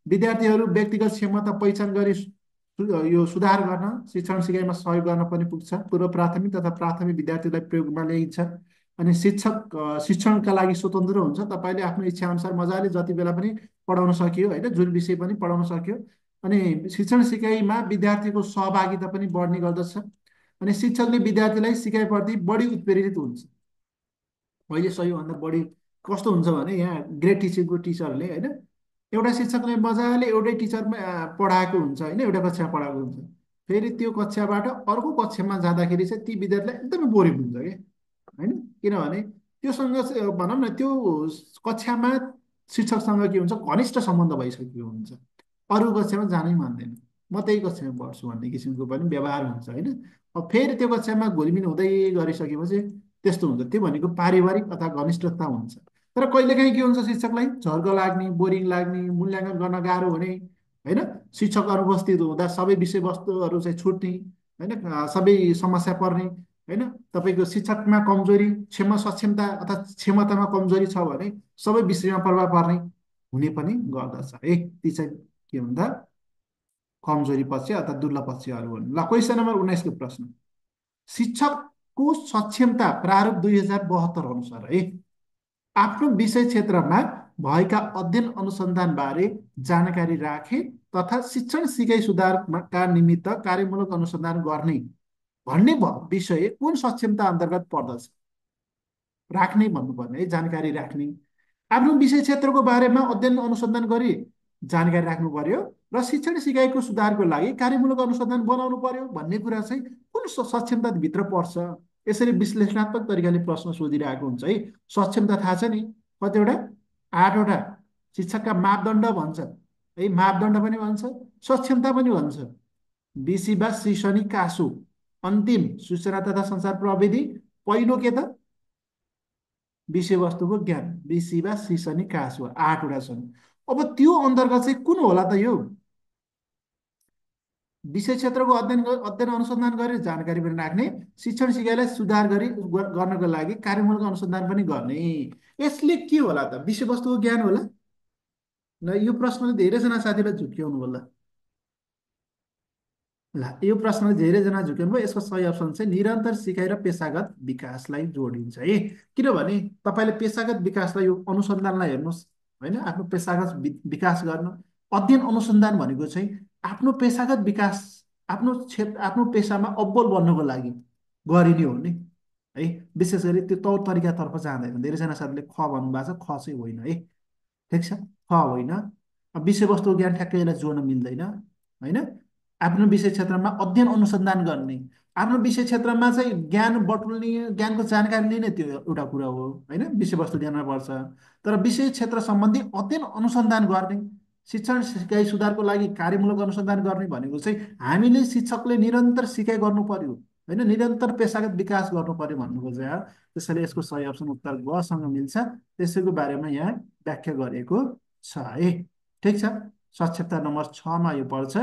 विद्यार्थीहरू व्यक्तिगत क्षमता पहिचान गरी यो सुधार गर्न, शिक्षण सिकाइमा सहयोग गर्न पनि पुग्छ। पूर्व प्राथमिक तथा प्राथमिक विद्यार्थीलाई प्रयोगमा ल्याइन्छ। अनि शिक्षक शिक्षणका लागि स्वतन्त्र हुन्छ। तपाईँले आफ्नो इच्छा अनुसार मजाले जति बेला पनि पढाउन सकियो होइन, जुन विषय पनि पढाउन सक्यो। अनि शिक्षण सिकाइमा विद्यार्थीको सहभागिता पनि बढ्ने गर्दछ। अनि शिक्षकले विद्यार्थीलाई सिकाइप्रति बढी उत्प्रेरित हुन्छ। अहिले सबैभन्दा बढी कस्तो हुन्छ भने यहाँ ग्रेड टिचिङको टिचरले होइन, एउटा शिक्षकले मजाले एउटै टिचरमा पढाएको हुन्छ होइन, एउटा कक्षामा पढाएको हुन्छ। फेरि त्यो कक्षाबाट अर्को कक्षामा जाँदाखेरि चाहिँ ती विद्यार्थीलाई एकदमै बोरिङ हुन्छ कि होइन। किनभने त्योसँग भनौँ न, त्यो कक्षामा शिक्षकसँग के हुन्छ, घनिष्ठ सम्बन्ध भइसकेको हुन्छ, अरू कक्षामा जानै मान्दैन। म त्यही कक्षामा पढ्छु भन्ने किसिमको पनि व्यवहार हुन्छ होइन। अब फेरि त्यो कक्षामा घुलमिल हुँदै गरिसकेपछि त्यस्तो हुन्छ, त्यो भनेको पारिवारिक अथवा घनिष्ठता हुन्छ। तर कहिलेकाहीँ के हुन्छ, शिक्षकलाई झर्को लाग्ने, बोरिङ लाग्ने, मूल्याङ्कन गर्न गाह्रो हुने होइन, शिक्षक अनुपस्थित हुँदा सबै विषयवस्तुहरू चाहिँ छुट्ने होइन, सबै समस्या पर्ने होइन, तपाईँको शिक्षकमा कमजोरी, सक्षमता अथवा क्षमतामा कमजोरी छ भने सबै विषयमा प्रभाव पर्ने हुने पनि गर्दछ है। ती चाहिँ के भन्दा कमजोरी पक्ष अथवा दुर्लभ पक्षहरू हुन्। ल, क्वेसन नम्बर 19 को प्रश्न, शिक्षकको सक्षमता प्रारूप 2072 अनुसार है आफ्नो विषय क्षेत्रमा भएका अध्ययन अनुसन्धानबारे जानकारी राखे तथा शिक्षण सिकाइ सुधारका निमित्त कार्यमूलक अनुसन्धान गर्ने भन्ने विषय कुन सक्षमता अन्तर्गत पर्दछ? राख्ने भन्नुपर्ने है, जानकारी राख्ने, आफ्नो विषय क्षेत्रको बारेमा अध्ययन अनुसन्धान गरी जानकारी राख्नु पर्यो र शिक्षण सिकाइको सुधारको लागि कार्यमूलक अनुसन्धान बनाउनु पर्यो भन्ने कुरा चाहिँ कुन सक्षमताभित्र पर्छ? यसरी विश्लेषणात्मक तरिकाले प्रश्न सोधिरहेको हुन्छ है। सक्षमता थाहा छ नि कतिवटा? 8वटा। शिक्षकका मापदण्ड भन्छ है, मापदण्ड पनि भन्छ, सक्षमता पनि भन्छ। बिसिबा सिसनी कासु, अन्तिम सूचना तथा संचार प्रविधि, पहिलो के त? विषयवस्तुको ज्ञान, बिसिबा सिसनी कासु, 8वटा छन्। अब त्यो अन्तर्गत चाहिँ कुन होला त यो? विषय क्षेत्रको अध्ययन अनुसन्धान गरेर जानकारी पनि राख्ने, शिक्षण सिकाइलाई सुधार गर्नको लागि कार्यमूलक अनुसन्धान पनि गर्ने। यसले के होला त? विषयवस्तुको ज्ञान होला? ल, यो प्रश्नले धेरैजना साथीलाई झुक्क्याउनु होला। ल, यो प्रश्नले धेरैजना झुक्याउनु भयो। यसको सही अप्सन चाहिँ निरन्तर सिकाइ र पेसागत विकासलाई जोडिन्छ है। किनभने तपाईँले पेसागत विकासलाई, यो अनुसन्धानलाई हेर्नुहोस् होइन, आफ्नो पेसागत विकास गर्न, अध्ययन अनुसन्धान भनेको चाहिँ आफ्नो पेसागत विकास, आफ्नो क्षेत्र, आफ्नो पेसामा अब्बल बन्नको लागि गरिने हो नि है। विशेष गरी त्यो तौर तरिकातर्फ जाँदैन। धेरैजना साथीले ख भन्नुभएको छ, ख चाहिँ होइन है। ठिक छ, ख होइन। अब विषयवस्तु ज्ञान ठ्याक्कै यसलाई जोड्न मिल्दैन होइन। आफ्नो विषय क्षेत्रमा अध्ययन अनुसन्धान गर्ने, आफ्नो विषय क्षेत्रमा चाहिँ ज्ञान बटुल्ने, ज्ञानको जानकारी लिने, त्यो एउटा कुरा हो होइन, विषयवस्तु ज्ञानमा पर्छ। तर विषय क्षेत्र सम्बन्धी अध्ययन अनुसन्धान गर्ने, शिक्षण सिकाइ सुधारको लागि कार्यमूलक अनुसन्धान गर्ने भनेको चाहिँ हामीले शिक्षकले निरन्तर सिकाइ गर्नु पर्यो होइन, निरन्तर पेसागत विकास गर्नु पर्यो भन्नु खोजेको। त्यसैले यसको सही अप्सन उत्तर गसँग मिल्छ। त्यसैको बारेमा यहाँ व्याख्या गरेको छ है। ठिक छ, सक्षमता नम्बर 6मा यो पर्छ।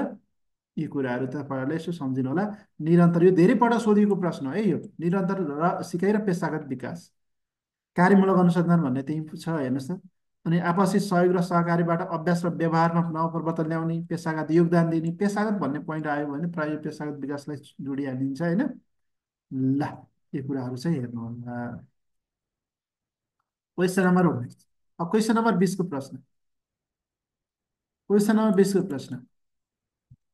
यी कुराहरू तपाईँहरूले यसो सम्झिनु होला। निरन्तर, यो धेरै पटक सोधिएको प्रश्न है यो। निरन्तर सिकाइ र पेसागत विकास, कार्यमूलक अनुसन्धान भन्ने त्यही छ हेर्नुहोस् त। अनि आपसी सहयोग र सहकारीबाट अभ्यास र व्यवहारमा नव परिवर्तन ल्याउने, पेसागत योगदान दिने, पेसागत भन्ने पोइन्ट आयो भने प्रायः पेसागत विकासलाई जोडिहालिन्छ होइन। ल, यो कुराहरू चाहिँ हेर्नु होला। Question number 19। अब क्वेसन नम्बर 20 को प्रश्न, क्वेसन नम्बर 20 को प्रश्न,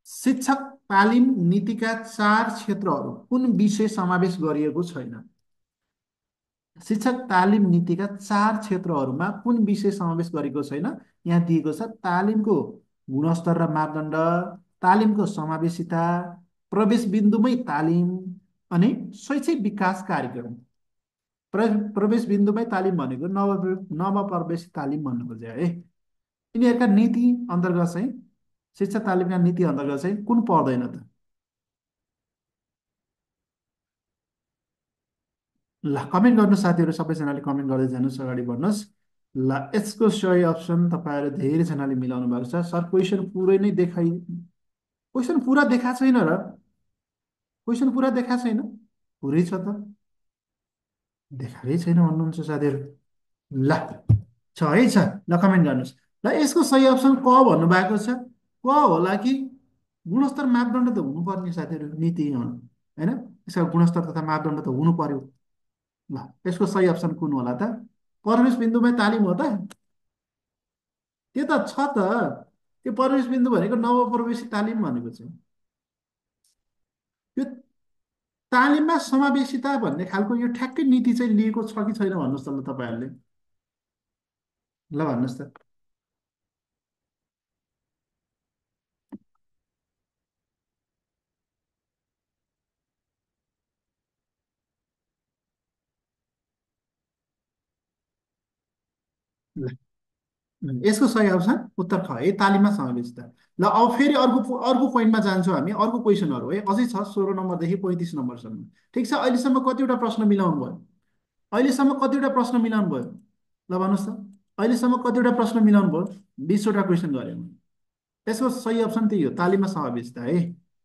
शिक्षक तालिम नीतिका 4 क्षेत्रहरू कुन विषय समावेश गरिएको छैन? शिक्षक तालिम नीतिका 4 क्षेत्रहरूमा कुन विषय समावेश गरेको छैन? यहाँ दिएको छ तालिमको गुणस्तर र मापदण्ड, तालिमको समावेशिता, प्रवेश बिन्दुमै तालिम अनि शैक्षिक विकास कार्यक्रम। प्रवेश बिन्दुमै तालिम भनेको नवप्रवेश तालिम भन्नु खोज्यो है। यिनीहरूका नीति अन्तर्गत चाहिँ, शिक्षा तालिमका नीति अन्तर्गत चाहिँ कुन पर्दैन त? ल, कमेन्ट गर्नु साथीहरू, सबैजनाले कमेन्ट गर्दै जानुहोस्, अगाडि बढ्नुहोस्। ल, यसको सही अप्सन तपाईँहरू धेरैजनाले मिलाउनु भएको छ। सर क्वेसन पुरै नै क्वेसन पुरा देखा छैन र? क्वेसन पुरा देखा छैन? पुरै छ त, देखाएकै छैन भन्नुहुन्छ साथीहरू। ल, छ है, छ। ल, कमेन्ट गर्नुहोस्। ल, यसको सही अप्सन क भन्नुभएको छ। क होला कि गुणस्तर मापदण्ड त हुनुपर्ने साथीहरू, नीति होइन, यसका गुणस्तर तथा मापदण्ड त हुनु पर्यो। ल, यसको सही अप्सन कुन होला त? प्रवेश बिन्दुमै तालिम हो त? त्यो त छ त। त्यो प्रवेश बिन्दु भनेको नवप्रवेशी तालिम भनेको चाहिँ त्यो तालिममा समावेशिता भन्ने खालको यो ठ्याक्कै नीति चाहिँ लिएको छ कि छैन भन्नुहोस् त ल तपाईँहरूले। ल, भन्नुहोस् त। ल, यसको सही अप्सन उत्तर ख है, तालिममा समावेशिता। ल अब फेरि अर्को अर्को पोइन्टमा जान्छौँ हामी, अर्को क्वेसनहरू है, अझै छ 16 नम्बरदेखि 35 नम्बरसम्म। ठिक छ, अहिलेसम्म कतिवटा प्रश्न मिलाउनु भयो? अहिलेसम्म कतिवटा प्रश्न मिलाउनु भयो? ल भन्नुहोस् त, अहिलेसम्म कतिवटा प्रश्न मिलाउनु भयो? 20वटा क्वेसन गऱ्यो। यसको सही अप्सन त्यही हो, तालिममा समावेशिता है।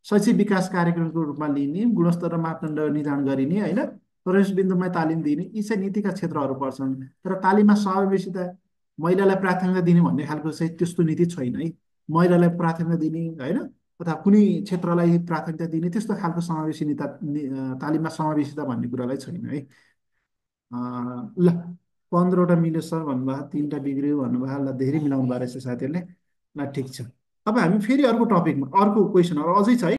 शैक्षिक विकास कार्यक्रमको रूपमा लिने, गुणस्तर र मापदण्ड निर्धारण गरिने होइन, प्रवेश बिन्दुमा तालिम दिने, यी चाहिँ नीतिका क्षेत्रहरू पर्छन्। तर तालिममा समावेशिता, महिलालाई प्राथमिकता दिने भन्ने खालको चाहिँ त्यस्तो नीति छैन है। महिलालाई प्राथमिकता दिने होइन, अथवा कुनै क्षेत्रलाई प्राथमिकता दिने त्यस्तो खालको समावेशिता तालिममा समावेशिता भन्ने कुरालाई छैन है। ल 15वटा मिल्यो सर भन्नुभयो, 3टा बिग्रियो भन्नुभयो, ल धेरै मिलाउनु भएको रहेछ साथीहरूले। ल ठिक छ, अब हामी फेरि अर्को टपिकमा, अर्को क्वेसनहरू अझै छ है।